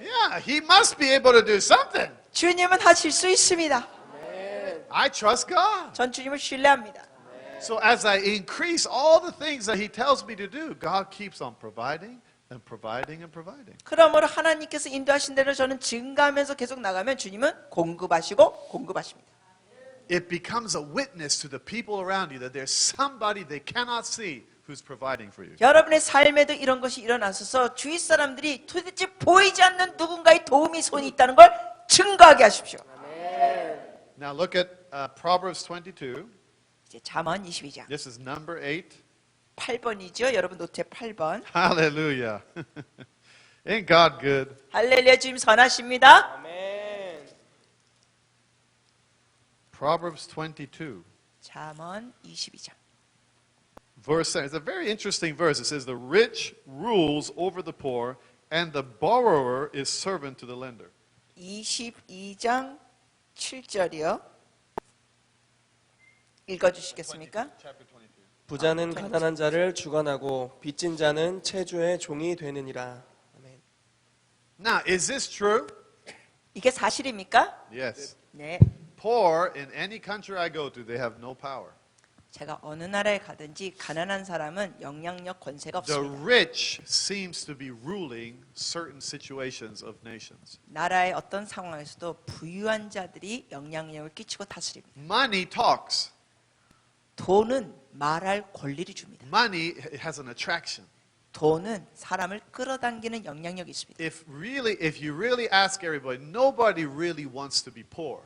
[SPEAKER 1] Yeah, He must be able to do something.
[SPEAKER 2] 주님은 하실 수 있습니다.
[SPEAKER 1] I trust God.
[SPEAKER 2] 전 주님을 신뢰합니다.
[SPEAKER 1] So as I increase all the things that He tells me to do, God keeps on providing and providing and providing.
[SPEAKER 2] 그러므로 하나님께서 인도하신 대로 저는 증가하면서 계속 나가면 주님은 공급하시고 공급하십니다.
[SPEAKER 1] It becomes a witness to the people around you that there's somebody they cannot see who's providing for you.
[SPEAKER 2] 여러분의 삶에도 이런 것이 일어나셔서 주위 사람들이 도대체 보이지 않는 누군가의 도움이 손이 있다는 걸 증거하게 하십시오.
[SPEAKER 1] Now look at Proverbs 22.
[SPEAKER 2] 이제 잠언 22장
[SPEAKER 1] This is number 8.
[SPEAKER 2] 8번이죠. 여러분 노트에 8번.
[SPEAKER 1] Hallelujah. Ain't God good?
[SPEAKER 2] 할렐루야, 주님 선하십니다.
[SPEAKER 3] 아멘.
[SPEAKER 1] Proverbs 22.
[SPEAKER 2] 잠언 22장.
[SPEAKER 1] Verse 7. It's a very interesting verse. It says, the rich rules over the poor, and the borrower is servant to the lender.
[SPEAKER 2] 22장 7절이요. 읽어주시겠습니까?
[SPEAKER 1] Chapter 22.
[SPEAKER 3] 부자는 가난한 자를 주관하고 빚진 자는 채주의 종이 되느니라. 아멘.
[SPEAKER 1] Now, is this true?
[SPEAKER 2] 이게 사실입니까?
[SPEAKER 1] Yes.
[SPEAKER 2] 네.
[SPEAKER 1] Poor, in any country I go to, they have no power.
[SPEAKER 2] 제가 어느 나라에 가든지 가난한 사람은 영향력 권세가
[SPEAKER 1] The
[SPEAKER 2] 없습니다.
[SPEAKER 1] rich seems to be ruling certain situations of nations.
[SPEAKER 2] 나라의 어떤 상황에서도 부유한 자들이 영향력을 끼치고 다스립니다.
[SPEAKER 1] Money talks.
[SPEAKER 2] 돈은 말할 권리를 줍니다.
[SPEAKER 1] Money has an attraction.
[SPEAKER 2] 돈은 사람을 끌어당기는 영향력이 있습니다.
[SPEAKER 1] If you really ask everybody, nobody really wants to be poor.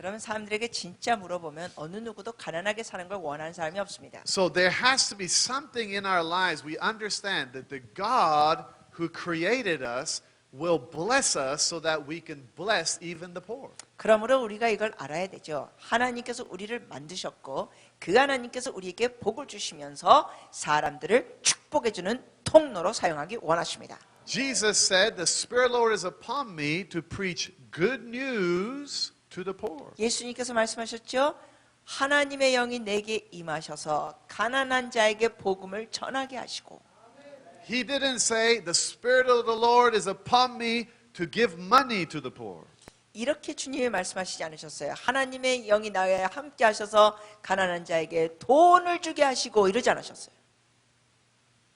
[SPEAKER 2] 여러분 사람들에게 진짜 물어보면 어느 누구도 가난하게 사는 걸 원하는 사람이 없습니다.
[SPEAKER 1] So there has to be something in our lives we understand that the God who created us will bless us so that we can bless even the poor.
[SPEAKER 2] 그러므로 우리가 이걸 알아야 되죠. 하나님께서 우리를 만드셨고 그 하나님께서 우리에게 복을 주시면서 사람들을 축복해 주는 통로로 사용하기 원하십니다.
[SPEAKER 1] Jesus said, "The Spirit of the Lord is upon me to preach good news to the poor."
[SPEAKER 2] 예수님께서 말씀하셨죠. 하나님의 영이 내게 임하셔서 가난한 자에게 복음을 전하게 하시고
[SPEAKER 1] He didn't say, "The Spirit of the Lord is upon me to give money to the poor."
[SPEAKER 2] 이렇게 주님이 말씀하시지 않으셨어요. 하나님의 영이 나와 함께 하셔서 가난한 자에게 돈을 주게 하시고 이러지 않으셨어요.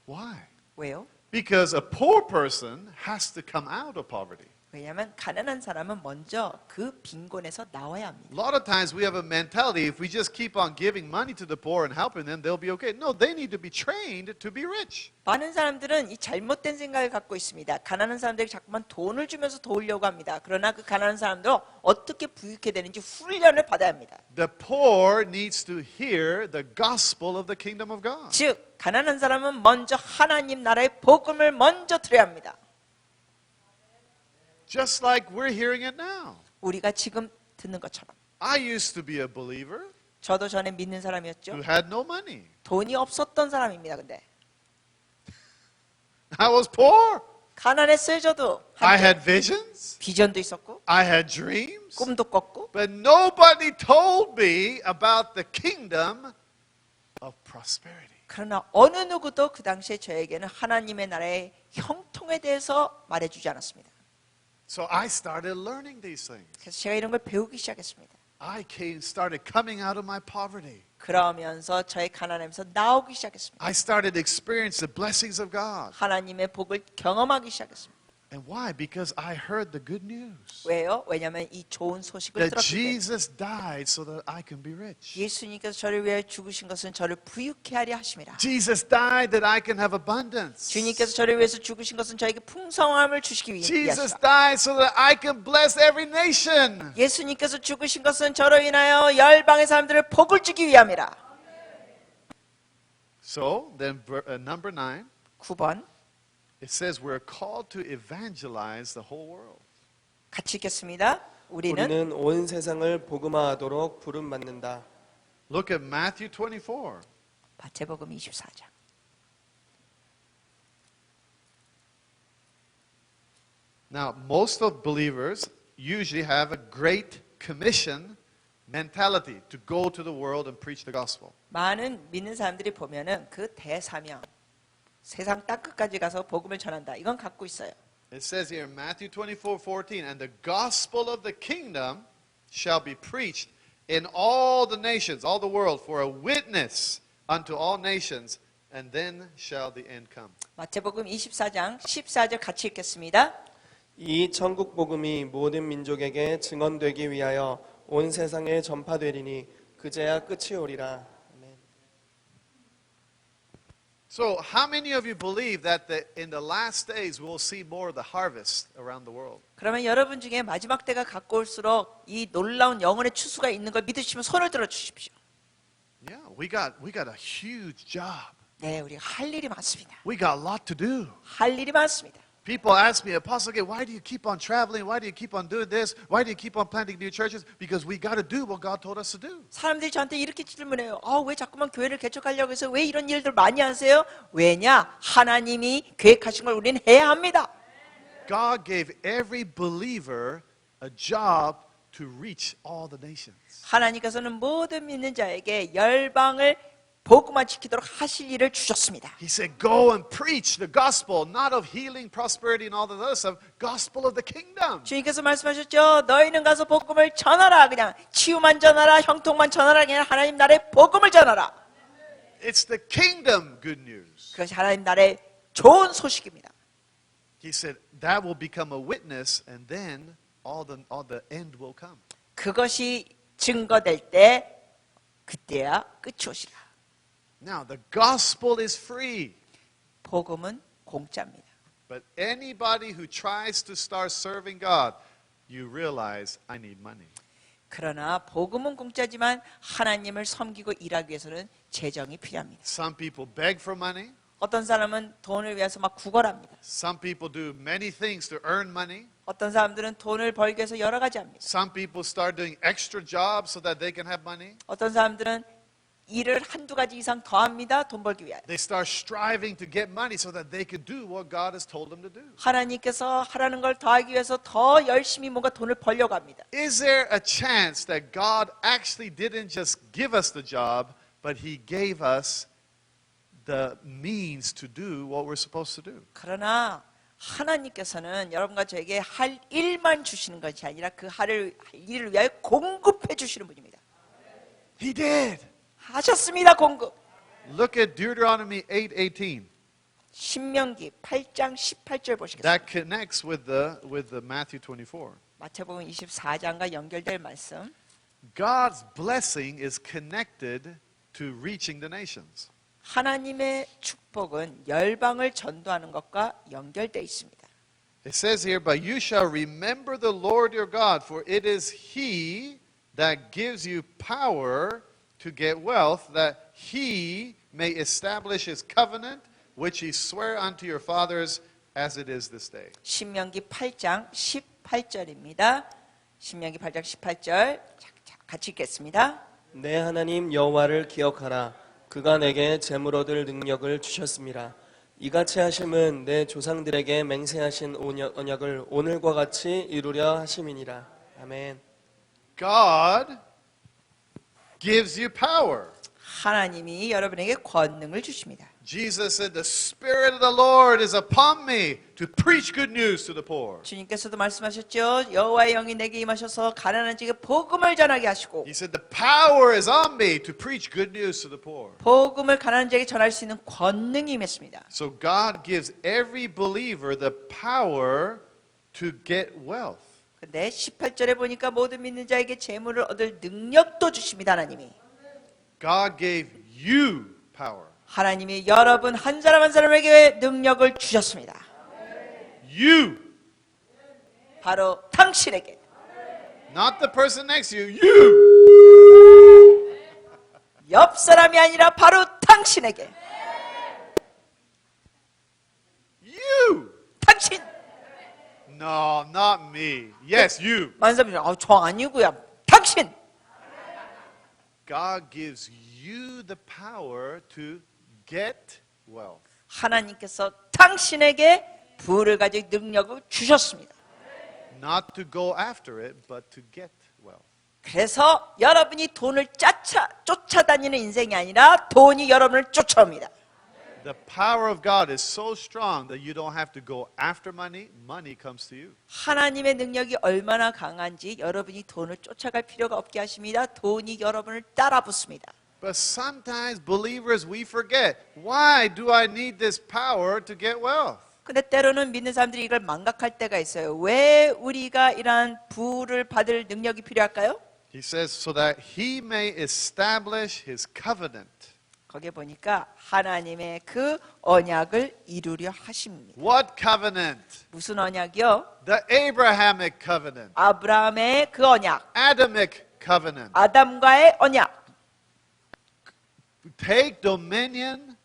[SPEAKER 1] Why?
[SPEAKER 2] 왜요?
[SPEAKER 1] Because a poor person has to come out of poverty.
[SPEAKER 2] 왜냐하면 가난한 사람은 먼저 그 빈곤에서 나와야 합니다.
[SPEAKER 1] A lot of times we have a mentality, if we just keep on giving money to the poor and helping them, they'll be okay. No, they need to be trained to be rich.
[SPEAKER 2] 많은 사람들은 이 잘못된 생각을 갖고 있습니다. 가난한 사람들에게 자꾸만 돈을 주면서 도우려고 합니다. 그러나 그 가난한 사람들은 어떻게 부유케 되는지 훈련을 받아야 합니다.
[SPEAKER 1] The poor needs to hear the gospel of the kingdom of God.
[SPEAKER 2] 즉 가난한 사람은 먼저 하나님 나라의 복음을 먼저 들어야 합니다.
[SPEAKER 1] Just like we're hearing it now.
[SPEAKER 2] 우리가 지금 듣는 것처럼.
[SPEAKER 1] I used to be a believer
[SPEAKER 2] 저도 전에 믿는 사람이었죠.
[SPEAKER 1] who had no money.
[SPEAKER 2] 돈이 없었던 사람입니다. 근데
[SPEAKER 1] I was poor.
[SPEAKER 2] 가난했어요. 저도.
[SPEAKER 1] I
[SPEAKER 2] 한때.
[SPEAKER 1] had visions.
[SPEAKER 2] 비전도 있었고
[SPEAKER 1] I had dreams.
[SPEAKER 2] 꿈도 꿨고
[SPEAKER 1] But nobody told me about the kingdom of prosperity.
[SPEAKER 2] 그러나 어느 누구도 그 당시에 저에게는 하나님의 나라의 형통에 대해서 말해주지 않았습니다.
[SPEAKER 1] So I started learning these things.
[SPEAKER 2] 그래서 제가 이런 걸 배우기 시작했습니다.
[SPEAKER 1] I started coming out of my poverty.
[SPEAKER 2] 그러면서 저의 가난함에서 나오기 시작했습니다.
[SPEAKER 1] I started experiencing the blessings of God.
[SPEAKER 2] 하나님의 복을 경험하기 시작했습니다.
[SPEAKER 1] And why? Because I heard the good news.
[SPEAKER 2] 왜요? 왜냐하면 이 좋은 소식을
[SPEAKER 1] That
[SPEAKER 2] 들었기 때문에.
[SPEAKER 1] Jesus died so that I can be rich.
[SPEAKER 2] 예수님께서 저를 위해 죽으신 것은 저를 부유케 하려 하심이라.
[SPEAKER 1] Jesus died that I can have abundance.
[SPEAKER 2] 주님께서 저를 위해서 죽으신 것은 저에게 풍성함을 주시기
[SPEAKER 1] Jesus
[SPEAKER 2] 위하시라.
[SPEAKER 1] died so that I can bless every nation.
[SPEAKER 2] 예수님께서 죽으신 것은 저로 인하여 열방의 사람들을 복을 주기 위함이라.
[SPEAKER 1] So then number 9,
[SPEAKER 2] 9번
[SPEAKER 1] it says we're called to evangelize the whole world.
[SPEAKER 2] 같이 읽겠습니다. 우리는
[SPEAKER 3] 온 세상을 복음화하도록 부름받는다.
[SPEAKER 1] Look at Matthew 24.
[SPEAKER 2] 마태복음 24장.
[SPEAKER 1] Now, most of believers usually have a great commission mentality to go to the world and preach the gospel.
[SPEAKER 2] 많은 믿는 사람들이 보면은 그 대사명 세상 땅 끝까지 가서 복음을 전한다. 이건 갖고 있어요.
[SPEAKER 1] It says here in Matthew 24:14, and the gospel of the kingdom shall be preached in all the nations, all the world, for a witness unto all nations, and then shall the end come.
[SPEAKER 2] 마태복음 24장 14절 같이 읽겠습니다.
[SPEAKER 3] 이 천국 복음이 모든 민족에게 증언되기 위하여 온 세상에 전파되리니 그제야 끝이 오리라. 아멘.
[SPEAKER 1] So, how many of you believe that in the last days we'll see more of the harvest around the world?
[SPEAKER 2] 그러면 여러분 중에 마지막 때가 가까울수록 이 놀라운 영혼의 추수가 있는 걸 믿으시면 손을 들어 주십시오.
[SPEAKER 1] Yeah, we got a huge job.
[SPEAKER 2] 네, 우리가 할 일이 많습니다.
[SPEAKER 1] We got a lot to do.
[SPEAKER 2] 할 일이 많습니다.
[SPEAKER 1] People ask me, Apostle, why do you keep on traveling? Why do you keep on doing this? Why do you keep on planting new churches? Because we got to do what God told us to do.
[SPEAKER 2] 사람들이 저한테 이렇게 질문해요. 왜 자꾸만 교회를 개척하려고 해서 왜 이런 일들 많이 하세요? 왜냐? 하나님이 계획하신 걸 우리는 해야 합니다.
[SPEAKER 1] God gave every believer a job to reach all the nations.
[SPEAKER 2] 하나님께서는 모든 믿는 자에게 열방을 복음화 지키도록 하실 일을 주셨습니다.
[SPEAKER 1] He said, go and preach the gospel, not of healing, prosperity, and all that other stuff, gospel of the kingdom.
[SPEAKER 2] 주님께서 말씀하셨죠. 너희는 가서 복음을 전하라. 그냥 치유만 전하라, 형통만 전하라. 그냥 하나님 나라의 복음을 전하라.
[SPEAKER 1] It's the kingdom good news.
[SPEAKER 2] 그것이 하나님 나라의 좋은 소식입니다.
[SPEAKER 1] He said, that will become a witness, and then all the end will come.
[SPEAKER 2] 그것이 증거될 때 그때야 끝이 오시라.
[SPEAKER 1] Now, the gospel is free.
[SPEAKER 2] 복음은 공짜입니다.
[SPEAKER 1] But anybody who tries to start serving God, you realize I need money.
[SPEAKER 2] 그러나 복음은 공짜지만 하나님을 섬기고 일하기 위해서는 재정이 필요합니다.
[SPEAKER 1] Some people beg for money.
[SPEAKER 2] 어떤 사람은 돈을 위해서 막 구걸합니다.
[SPEAKER 1] Some people do many things to earn money.
[SPEAKER 2] 어떤 사람들은 돈을 벌기 위해서 여러 가지 합니다.
[SPEAKER 1] Some people start doing extra jobs so that they can have money.
[SPEAKER 2] 어떤 사람들은 일을 한두 가지 이상 더 합니다. 돈 벌기 위하여.
[SPEAKER 1] They start striving to get money so that they can do what God has told them to do.
[SPEAKER 2] 하나님께서 하라는 걸 더 하기 위해서 더 열심히 뭔가 돈을 벌려고 합니다.
[SPEAKER 1] Is there a chance that God actually didn't just give us the job, but He gave us the means to do what we're supposed to do?
[SPEAKER 2] 그러나 하나님께서는 여러분과 저에게 할 일만 주시는 것이 아니라 그 할 일을 위하여 공급해 주시는 분입니다.
[SPEAKER 1] He did.
[SPEAKER 2] 하셨습니다. 공급.
[SPEAKER 1] Look at Deuteronomy 8:18.
[SPEAKER 2] 신명기 8장 18절 보시겠습니다.
[SPEAKER 1] That connects with the Matthew 24.
[SPEAKER 2] 마태복음 24장과 연결될 말씀.
[SPEAKER 1] God's blessing is connected to reaching the nations.
[SPEAKER 2] 하나님의 축복은 열방을 전도하는 것과 연결되어 있습니다.
[SPEAKER 1] It says here, but you shall remember the Lord your God, for it is He that gives you power to get wealth, that He may establish His covenant, which He sware unto your fathers, as it is this day.
[SPEAKER 2] 신명기 8장 18절입니다. 신명기 8장 18절 같이 읽겠습니다.
[SPEAKER 3] 내 하나님 여호와를 기억하라. 그가 내게 재물 얻을 능력을 주셨습니다. 이같이 하심은 내 조상들에게 맹세하신 언약을 오늘과 같이 이루려 하심이니라. 아멘.
[SPEAKER 1] God gives you power.
[SPEAKER 2] 하나님이 여러분에게 권능을 주십니다.
[SPEAKER 1] Jesus said, the Spirit of the Lord is upon me to preach good news to the poor.
[SPEAKER 2] 주님께서도 말씀하셨죠. 여호와의 영이 내게 임하셔서 가난한 자에게 복음을 전하게 하시고
[SPEAKER 1] He said, the power is on me to preach good news to the poor.
[SPEAKER 2] 복음을 가난한 자에게 전할 수 있는 권능이 임했습니다.
[SPEAKER 1] So God gives every believer the power to get wealth.
[SPEAKER 2] 근데 18절에 보니까 모든 믿는 자에게 재물을 얻을 능력도 주십니다. 하나님이.
[SPEAKER 1] God gave you power.
[SPEAKER 2] 하나님이 여러분 한 사람 한 사람에게 능력을 주셨습니다.
[SPEAKER 1] You.
[SPEAKER 2] 바로 당신에게.
[SPEAKER 1] Not the person next to you. You.
[SPEAKER 2] 옆 사람이 아니라 바로 당신에게.
[SPEAKER 1] You.
[SPEAKER 2] 당신.
[SPEAKER 1] No, not me. Yes, you.
[SPEAKER 2] 만사님, 저 아니고요. 당신.
[SPEAKER 1] God gives you the power to get wealth.
[SPEAKER 2] 하나님께서 당신에게 부를 가질 능력을 주셨습니다.
[SPEAKER 1] Not to go after it, but to get wealth.
[SPEAKER 2] 그래서 여러분이 돈을 쫓아다니는 인생이 아니라 돈이 여러분을 쫓아옵니다.
[SPEAKER 1] The power of God is so strong that you don't have to go after money. Money comes to you.
[SPEAKER 2] 하나님의 능력이 얼마나 강한지 여러분이 돈을 쫓아갈 필요가 없게 하십니다. 돈이 여러분을 따라 붙습니다.
[SPEAKER 1] But sometimes believers, we forget. Why do I need this power to get wealth?
[SPEAKER 2] 근데 때로는 믿는 사람들이 이걸 망각할 때가 있어요. 왜 우리가 이러한 부를 받을 능력이 필요할까요?
[SPEAKER 1] He says, so that he may establish his covenant.
[SPEAKER 2] 거기에 보니까 하나님의 그 언약을 이루려 하십니다.
[SPEAKER 1] What covenant?
[SPEAKER 2] 무슨 언약이요?
[SPEAKER 1] The Abrahamic covenant,
[SPEAKER 2] 아브라함의 그 언약,
[SPEAKER 1] Adamic covenant.
[SPEAKER 2] 아담과의 언약.
[SPEAKER 1] Take dominion,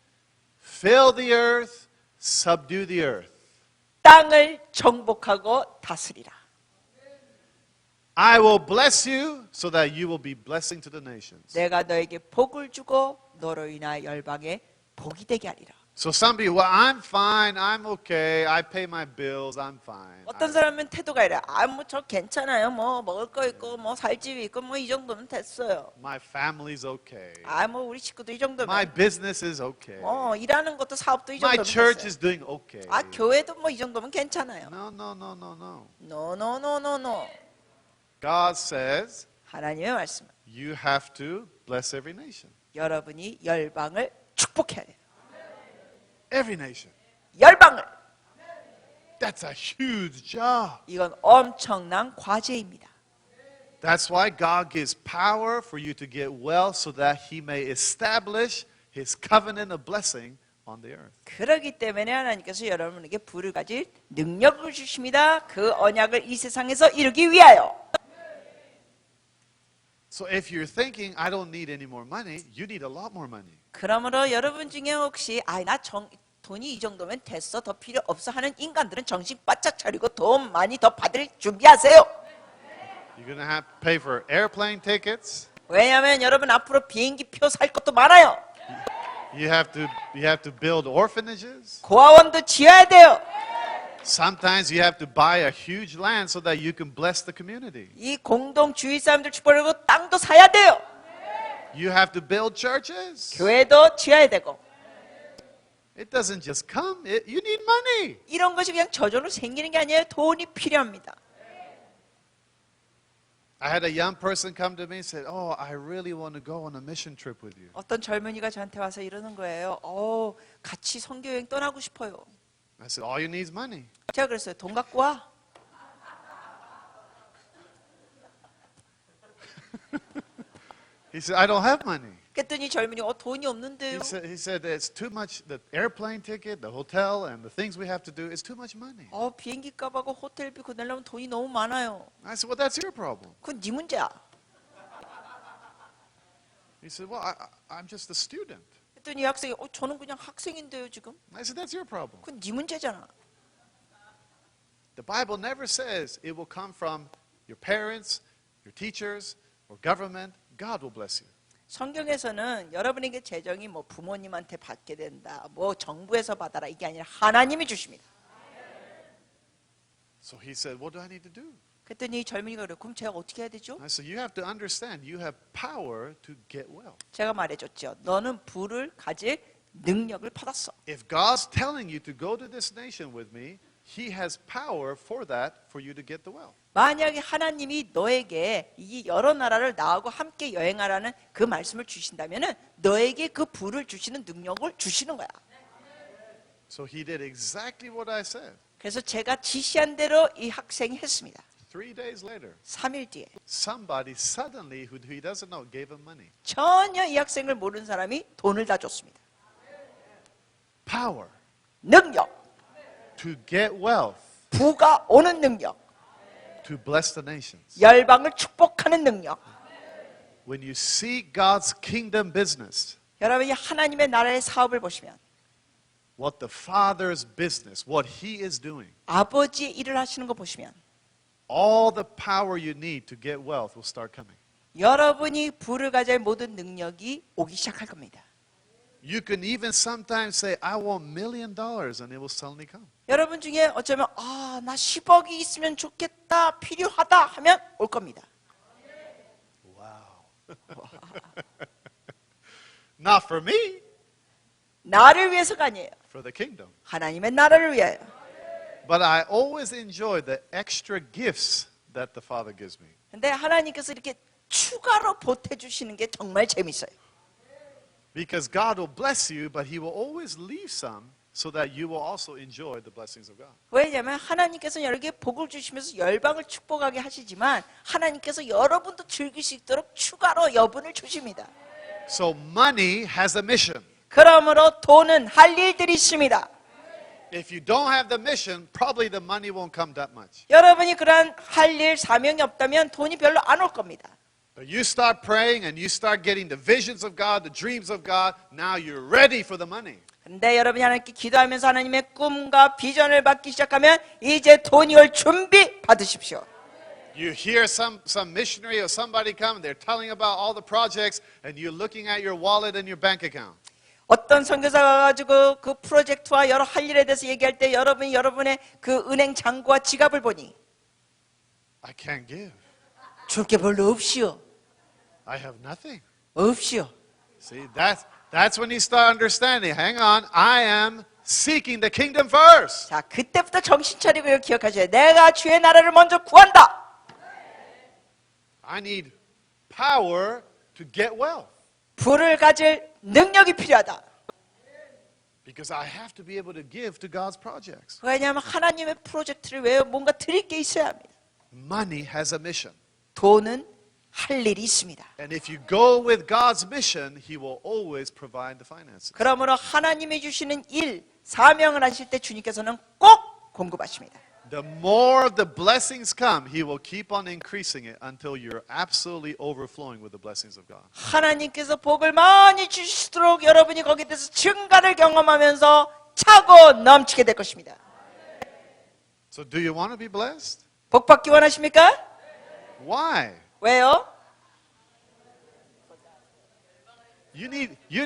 [SPEAKER 1] fill the earth, subdue the earth.
[SPEAKER 2] 땅을 정복하고 다스리라.
[SPEAKER 1] I will bless you so that you will be blessing to the nations.
[SPEAKER 2] 내가 너에게 복을 주고 너로 인하여 열방에 복이 되게 하리라.
[SPEAKER 1] So some people, well, I'm fine, I'm okay, I pay my bills, I'm fine.
[SPEAKER 2] 어떤 사람은 태도가 이래. 뭐 저 괜찮아요. 뭐 먹을 거 있고 뭐 살 집이 있고 뭐 이 정도면 됐어요.
[SPEAKER 1] My family's okay.
[SPEAKER 2] 뭐 우리 식구도 이 정도면.
[SPEAKER 1] My business is okay.
[SPEAKER 2] 일하는 것도 사업도 이
[SPEAKER 1] My
[SPEAKER 2] 정도면
[SPEAKER 1] church
[SPEAKER 2] 됐어요.
[SPEAKER 1] is doing okay.
[SPEAKER 2] 교회도 뭐 이 정도면 괜찮아요.
[SPEAKER 1] No, no, no, no, no.
[SPEAKER 2] No.
[SPEAKER 1] God says
[SPEAKER 2] 하나님의 말씀은
[SPEAKER 1] you have to bless every nation.
[SPEAKER 2] 여러분이 열방을 축복해야 돼요.
[SPEAKER 1] Every nation.
[SPEAKER 2] 열방을.
[SPEAKER 1] That's a huge job.
[SPEAKER 2] 이건 엄청난 과제입니다.
[SPEAKER 1] That's why God gives power for you to get wealth so that He may establish His covenant of blessing on the earth.
[SPEAKER 2] 그렇기 때문에 하나님께서 여러분에게 부를 가질 능력을 주십니다. 그 언약을 이 세상에서 이루기 위하여.
[SPEAKER 1] So if you're thinking, I don't need any more money, you need a lot more money.
[SPEAKER 2] 그러므로 여러분 중에 혹시 돈이 이 정도면 됐어, 더 필요 없어 하는 인간들은 정신 바짝 차리고 돈 많이 더 받을 준비하세요.
[SPEAKER 1] You're going to have to pay for airplane tickets.
[SPEAKER 2] 왜냐하면 여러분 앞으로 비행기 표 살 것도 많아요.
[SPEAKER 1] You have to build orphanages.
[SPEAKER 2] 고아원도 지어야 돼요.
[SPEAKER 1] Sometimes you have to buy a huge land so that you can bless the community.
[SPEAKER 2] 이 공동 주위 사람들 축복하려고 땅도 사야 돼요.
[SPEAKER 1] You have to build churches.
[SPEAKER 2] 교회도 지어야 되고.
[SPEAKER 1] It doesn't just come. You need money.
[SPEAKER 2] 이런 것이 그냥 저절로 생기는 게 아니에요. 돈이 필요합니다.
[SPEAKER 1] I had a young person come to me and said, "Oh, I really want to go on a mission trip with you."
[SPEAKER 2] 어떤 젊은이가 저한테 와서 이러는 거예요. 같이 선교여행 떠나고 싶어요.
[SPEAKER 1] I said, "All you need is money."
[SPEAKER 2] 제가 그랬어요. 돈 갖고 와.
[SPEAKER 1] He said, "I don't have money."
[SPEAKER 2] 그랬더니 젊은이 돈이 없는데요.
[SPEAKER 1] He said it's too much. The airplane ticket, the hotel, and the things we have to do is too much money.
[SPEAKER 2] 비행기 값하고 호텔비 그거 내려면 돈이 너무 많아요.
[SPEAKER 1] I said, "Well, that's your problem."
[SPEAKER 2] 그건 네 문제야.
[SPEAKER 1] He said, "Well, I'm just a student."
[SPEAKER 2] 그랬더니 이 학생이 저는 그냥 학생인데요 지금.
[SPEAKER 1] I said, "That's your problem."
[SPEAKER 2] 그건 네 문제잖아.
[SPEAKER 1] The Bible never says it will come from your parents, your teachers, or government. God will bless you.
[SPEAKER 2] 성경에서는 여러분에게 재정이 부모님한테 받게 된다, 정부에서 받아라 이게 아니라 하나님이 주십니다.
[SPEAKER 1] So he said, "What do I need to do?"
[SPEAKER 2] 그랬더니 이 젊은이가 그래요. 그럼 제가 어떻게 해야 되죠?
[SPEAKER 1] I said, "You have to understand. You have power to get wealth.
[SPEAKER 2] 제가 말해줬죠. 너는 부를 가질 능력을 받았어.
[SPEAKER 1] If God's telling you to go to this nation with me, He has power for that, for you to get the wealth."
[SPEAKER 2] 만약에 하나님이 너에게 이 여러 나라를 나하고 함께 여행하라는 그 말씀을 주신다면은 너에게 그 부를 주시는 능력을 주시는 거야.
[SPEAKER 1] So he did exactly what I said.
[SPEAKER 2] 그래서 제가 지시한 대로 이 학생이 했습니다.
[SPEAKER 1] 3 days later,
[SPEAKER 2] 3일 뒤에
[SPEAKER 1] somebody suddenly who he doesn't know gave him money.
[SPEAKER 2] 전혀 이 학생을 모르는 사람이 돈을 다 줬습니다.
[SPEAKER 1] Power
[SPEAKER 2] 능력,
[SPEAKER 1] to get wealth,
[SPEAKER 2] 부가 오는 능력,
[SPEAKER 1] to bless the nations.
[SPEAKER 2] 열방을 축복하는 능력.
[SPEAKER 1] When you see God's kingdom business,
[SPEAKER 2] 여러분이 하나님의 나라의 사업을 보시면
[SPEAKER 1] what the Father's business, what He is doing,
[SPEAKER 2] 아버지의 일을 하시는 거 보시면
[SPEAKER 1] all the power you need to get wealth will start coming.
[SPEAKER 2] 여러분이 부를 가질 모든 능력이 오기 시작할 겁니다.
[SPEAKER 1] You can even sometimes say, "I want $1 million," and it will suddenly come.
[SPEAKER 2] 여러분 중에 어쩌면 나 10억이 있으면 좋겠다, 필요하다 하면 올 겁니다.
[SPEAKER 1] Wow. Not for me,
[SPEAKER 2] 나를 위해서가 아니에요.
[SPEAKER 1] for the kingdom.
[SPEAKER 2] 하나님의 나라를 위하여.
[SPEAKER 1] But I always enjoy the extra gifts that the Father gives me.
[SPEAKER 2] 근데 하나님께서 이렇게 추가로 보태주시는 게 정말 재밌어요.
[SPEAKER 1] Because God will bless you, but He will always leave some so that you will also enjoy the blessings of God.
[SPEAKER 2] 왜냐하면 하나님께서는 여러분에게 복을 주시면서 열방을 축복하게 하시지만 하나님께서 여러분도 즐길 수 있도록 추가로 여분을 주십니다.
[SPEAKER 1] So money has a mission.
[SPEAKER 2] 그러므로 돈은 할 일들이 있습니다.
[SPEAKER 1] If you don't have the mission, probably the money won't come that much.
[SPEAKER 2] 여러분이 그러한 할 일, 사명이 없다면 돈이 별로 안 올 겁니다.
[SPEAKER 1] But you start praying and you start getting the visions of God, the dreams of God, now you're ready for the money.
[SPEAKER 2] 근데 여러분이 하나님께 기도하면서 하나님의 꿈과 비전을 받기 시작하면 이제 돈이 올 준비 받으십시오.
[SPEAKER 1] You hear some missionary or somebody come and they're telling about all the projects and you're looking at your wallet and your bank account.
[SPEAKER 2] 어떤 선교사가 가지고 그 프로젝트와 여러 할 일에 대해서 얘기할 때 여러분이 여러분의 그 은행 잔고와 지갑을 보니
[SPEAKER 1] I can't give.
[SPEAKER 2] 줄 게 별로 없시오.
[SPEAKER 1] I have nothing.
[SPEAKER 2] 없시오.
[SPEAKER 1] See, that's when you start understanding. Hang on, I am seeking the kingdom first.
[SPEAKER 2] 자, 그때부터 정신 차리고 이거 기억하셔야 돼요. 내가 주의 나라를 먼저 구한다.
[SPEAKER 1] I need power to get wealth.
[SPEAKER 2] 부를 가질 능력이 필요하다.
[SPEAKER 1] Because I have to be able to give to God's projects.
[SPEAKER 2] 왜냐하면 하나님의 프로젝트를 왜 뭔가 드릴 게 있어야 합니다.
[SPEAKER 1] Money has a mission.
[SPEAKER 2] 돈은 할 일이 있습니다.
[SPEAKER 1] And if you go with God's mission, He will always provide the finances.
[SPEAKER 2] 그러므로 하나님이 주시는 일, 사명을 하실 때 주님께서는 꼭 공급하십니다.
[SPEAKER 1] The more the blessings come, He will keep on increasing it until you're absolutely overflowing with the blessings of God.
[SPEAKER 2] 하나님께서 복을 많이 주시도록 여러분이 거기에 대해서 증가를 경험하면서 차고 넘치게 될 것입니다.
[SPEAKER 1] So do you want to be blessed?
[SPEAKER 2] 복 받기 원하십니까?
[SPEAKER 1] Why?
[SPEAKER 2] 왜요?
[SPEAKER 1] You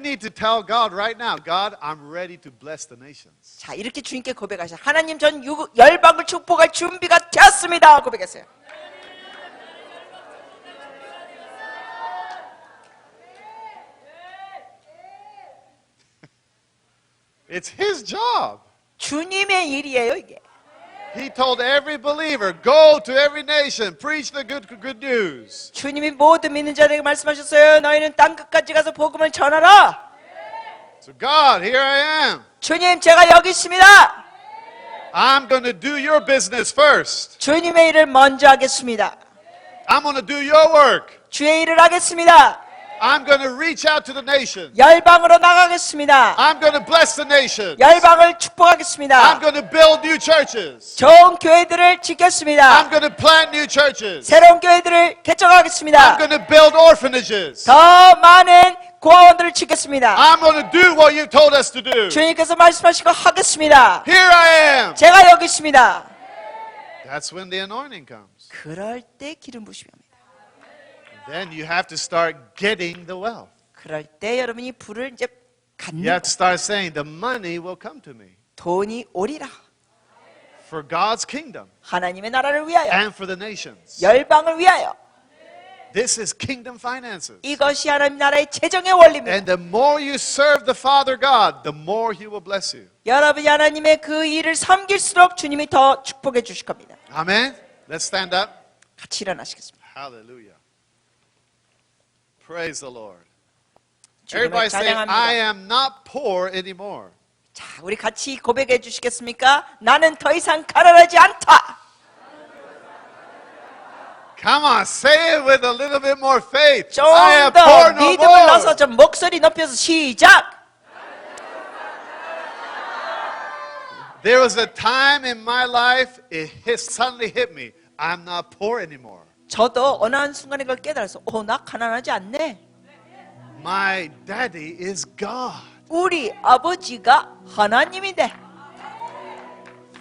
[SPEAKER 1] need to tell God right now, God, I'm ready to bless the nations.
[SPEAKER 2] 자, 이렇게 주님께 고백하셔. 하나님, 전 열방을 축복할 준비가 되었습니다. 고백했어요.
[SPEAKER 1] It's His job.
[SPEAKER 2] 주님의 일이에요, 이게.
[SPEAKER 1] He told every believer, go to every nation, preach the good news.
[SPEAKER 2] 주님이 모든 믿는 자들에게 말씀하셨어요. 너희는 땅 끝까지 가서 복음을 전하라.
[SPEAKER 1] So God, here I am.
[SPEAKER 2] 주님, 제가 여기 있습니다.
[SPEAKER 1] I'm going to do your business first.
[SPEAKER 2] 주님의 일을 먼저 하겠습니다.
[SPEAKER 1] I'm going to do your work.
[SPEAKER 2] 주의 일을 하겠습니다.
[SPEAKER 1] I'm going to reach out to the nation.
[SPEAKER 2] 열방으로 나가겠습니다.
[SPEAKER 1] I'm going to bless the nation.
[SPEAKER 2] 열방을 축복하겠습니다.
[SPEAKER 1] I'm going to build new churches.
[SPEAKER 2] 좋은 교회들을 짓겠습니다.
[SPEAKER 1] I'm going to plant new churches.
[SPEAKER 2] 새로운 교회들을 개척하겠습니다.
[SPEAKER 1] I'm going to build orphanages.
[SPEAKER 2] 더 많은 고아원들을 짓겠습니다.
[SPEAKER 1] I'm going to do what you told us to do.
[SPEAKER 2] 주님께서 말씀하시고 하겠습니다.
[SPEAKER 1] Here I am.
[SPEAKER 2] 제가 여기 있습니다.
[SPEAKER 1] That's when the anointing comes.
[SPEAKER 2] 그럴 때 기름 부심이 옵니다.
[SPEAKER 1] Then you have to start getting the wealth.
[SPEAKER 2] 그럴 때 여러분이 불을 이제
[SPEAKER 1] You
[SPEAKER 2] 갖는
[SPEAKER 1] have to start saying, the money will come to me
[SPEAKER 2] 돈이 오리라.
[SPEAKER 1] for God's kingdom
[SPEAKER 2] 하나님의 나라를 위하여,
[SPEAKER 1] and for the nations.
[SPEAKER 2] 열방을 위하여.
[SPEAKER 1] This is kingdom finances.
[SPEAKER 2] 이것이 하나님 나라의 재정의 원리입니다.
[SPEAKER 1] And the more you serve the Father God, the more He will bless you.
[SPEAKER 2] 여러분이 하나님의 그 일을 섬길수록 주님이 더 축복해 주실 겁니다.
[SPEAKER 1] Amen? Let's stand up.
[SPEAKER 2] 같이 일어나시겠습니다.
[SPEAKER 1] Hallelujah. Praise the Lord.
[SPEAKER 2] 주님을
[SPEAKER 1] Everybody say,
[SPEAKER 2] 찬양합니다.
[SPEAKER 1] I am not poor anymore.
[SPEAKER 2] 자, 우리 같이 고백해 주시겠습니까? 나는 더 이상 가난하지 않다.
[SPEAKER 1] Come on, say it with a little bit more faith.
[SPEAKER 2] 좀
[SPEAKER 1] I am
[SPEAKER 2] 더
[SPEAKER 1] poor no
[SPEAKER 2] 믿음을
[SPEAKER 1] more.
[SPEAKER 2] 넣어서 좀 목소리 높여서 시작.
[SPEAKER 1] There was a time in my life, suddenly hit me. I'm not poor anymore.
[SPEAKER 2] 저도 어느 한순간에 그걸 깨달아서 나 가난하지 않네.
[SPEAKER 1] My daddy is God.
[SPEAKER 2] 우리 아버지가 하나님인데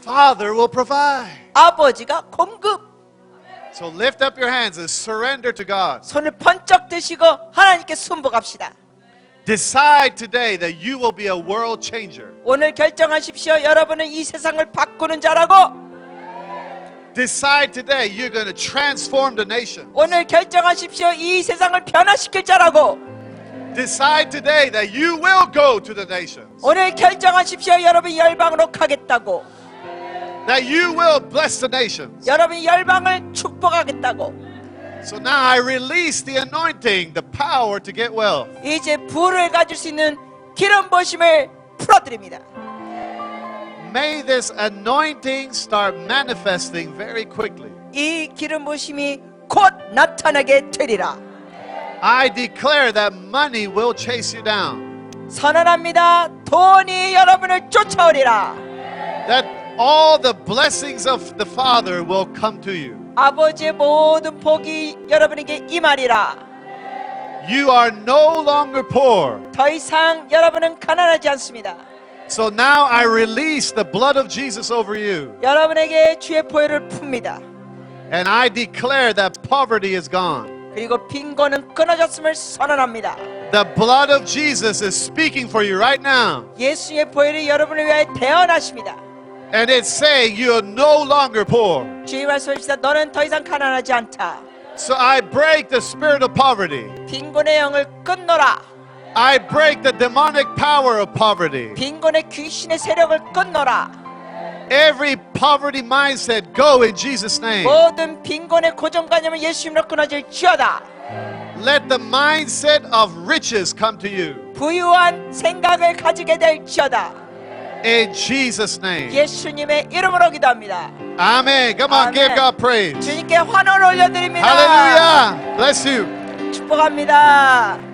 [SPEAKER 1] Father will provide.
[SPEAKER 2] 아버지가 공급.
[SPEAKER 1] So lift up your hands and surrender to God.
[SPEAKER 2] 손을 번쩍 드시고 하나님께 순복합시다.
[SPEAKER 1] Decide today that you will be a world changer.
[SPEAKER 2] 오늘 결정하십시오. 여러분은 이 세상을 바꾸는 자라고.
[SPEAKER 1] Decide today you're going to transform the nation.
[SPEAKER 2] 오늘 결정하십시오. 이 세상을 변화시킬 자라고.
[SPEAKER 1] Decide today that you will go to the nations.
[SPEAKER 2] 오늘 결정하십시오. 여러분이 열방으로 가겠다고.
[SPEAKER 1] That you will bless the nations.
[SPEAKER 2] 여러분이 열방을 축복하겠다고.
[SPEAKER 1] So now I release the anointing, the power to get wealth.
[SPEAKER 2] 이제 부를 가질 수 있는 기름 부심을 풀어드립니다.
[SPEAKER 1] May this anointing start manifesting very quickly.
[SPEAKER 2] 이 기름 부심이 곧 나타나게 되리라.
[SPEAKER 1] I declare that money will chase you down.
[SPEAKER 2] 선언합니다. 돈이 여러분을 쫓아오리라.
[SPEAKER 1] That all the blessings of the Father will come to you.
[SPEAKER 2] 아버지의 모든 복이 여러분에게 임하리라.
[SPEAKER 1] You are no longer poor.
[SPEAKER 2] 더 이상 여러분은 가난하지 않습니다.
[SPEAKER 1] So now I release the blood of Jesus over you.
[SPEAKER 2] 여러분에게 주의 보혈을 풉니다.
[SPEAKER 1] And I declare that poverty is gone.
[SPEAKER 2] 그리고 빈곤은 끊어졌음을 선언합니다.
[SPEAKER 1] The blood of Jesus is speaking for you right now.
[SPEAKER 2] 예수의 보혈이 여러분을 위하여 태어나십니다.
[SPEAKER 1] And it's saying you are no longer poor.
[SPEAKER 2] 주의 말씀하시다 너는 더 이상 가난하지 않다.
[SPEAKER 1] So I break the spirit of poverty.
[SPEAKER 2] 빈곤의 영을 끊노라.
[SPEAKER 1] I break the demonic power of poverty.
[SPEAKER 2] 빈곤의 귀신의 세력을 끊노라.
[SPEAKER 1] Every poverty mindset go in Jesus' name.
[SPEAKER 2] 모든 빈곤의 고정관념을 예수 이름으로 끊어질지어다.
[SPEAKER 1] Let the mindset of riches come to you.
[SPEAKER 2] 부유한 생각을 가지게 될지어다.
[SPEAKER 1] In Jesus' name.
[SPEAKER 2] 예수님의 이름으로 기도합니다.
[SPEAKER 1] Amen. Come on, give God praise.
[SPEAKER 2] 주님께 환호를 올려드립니다.
[SPEAKER 1] Hallelujah. Bless you.
[SPEAKER 2] 축복합니다.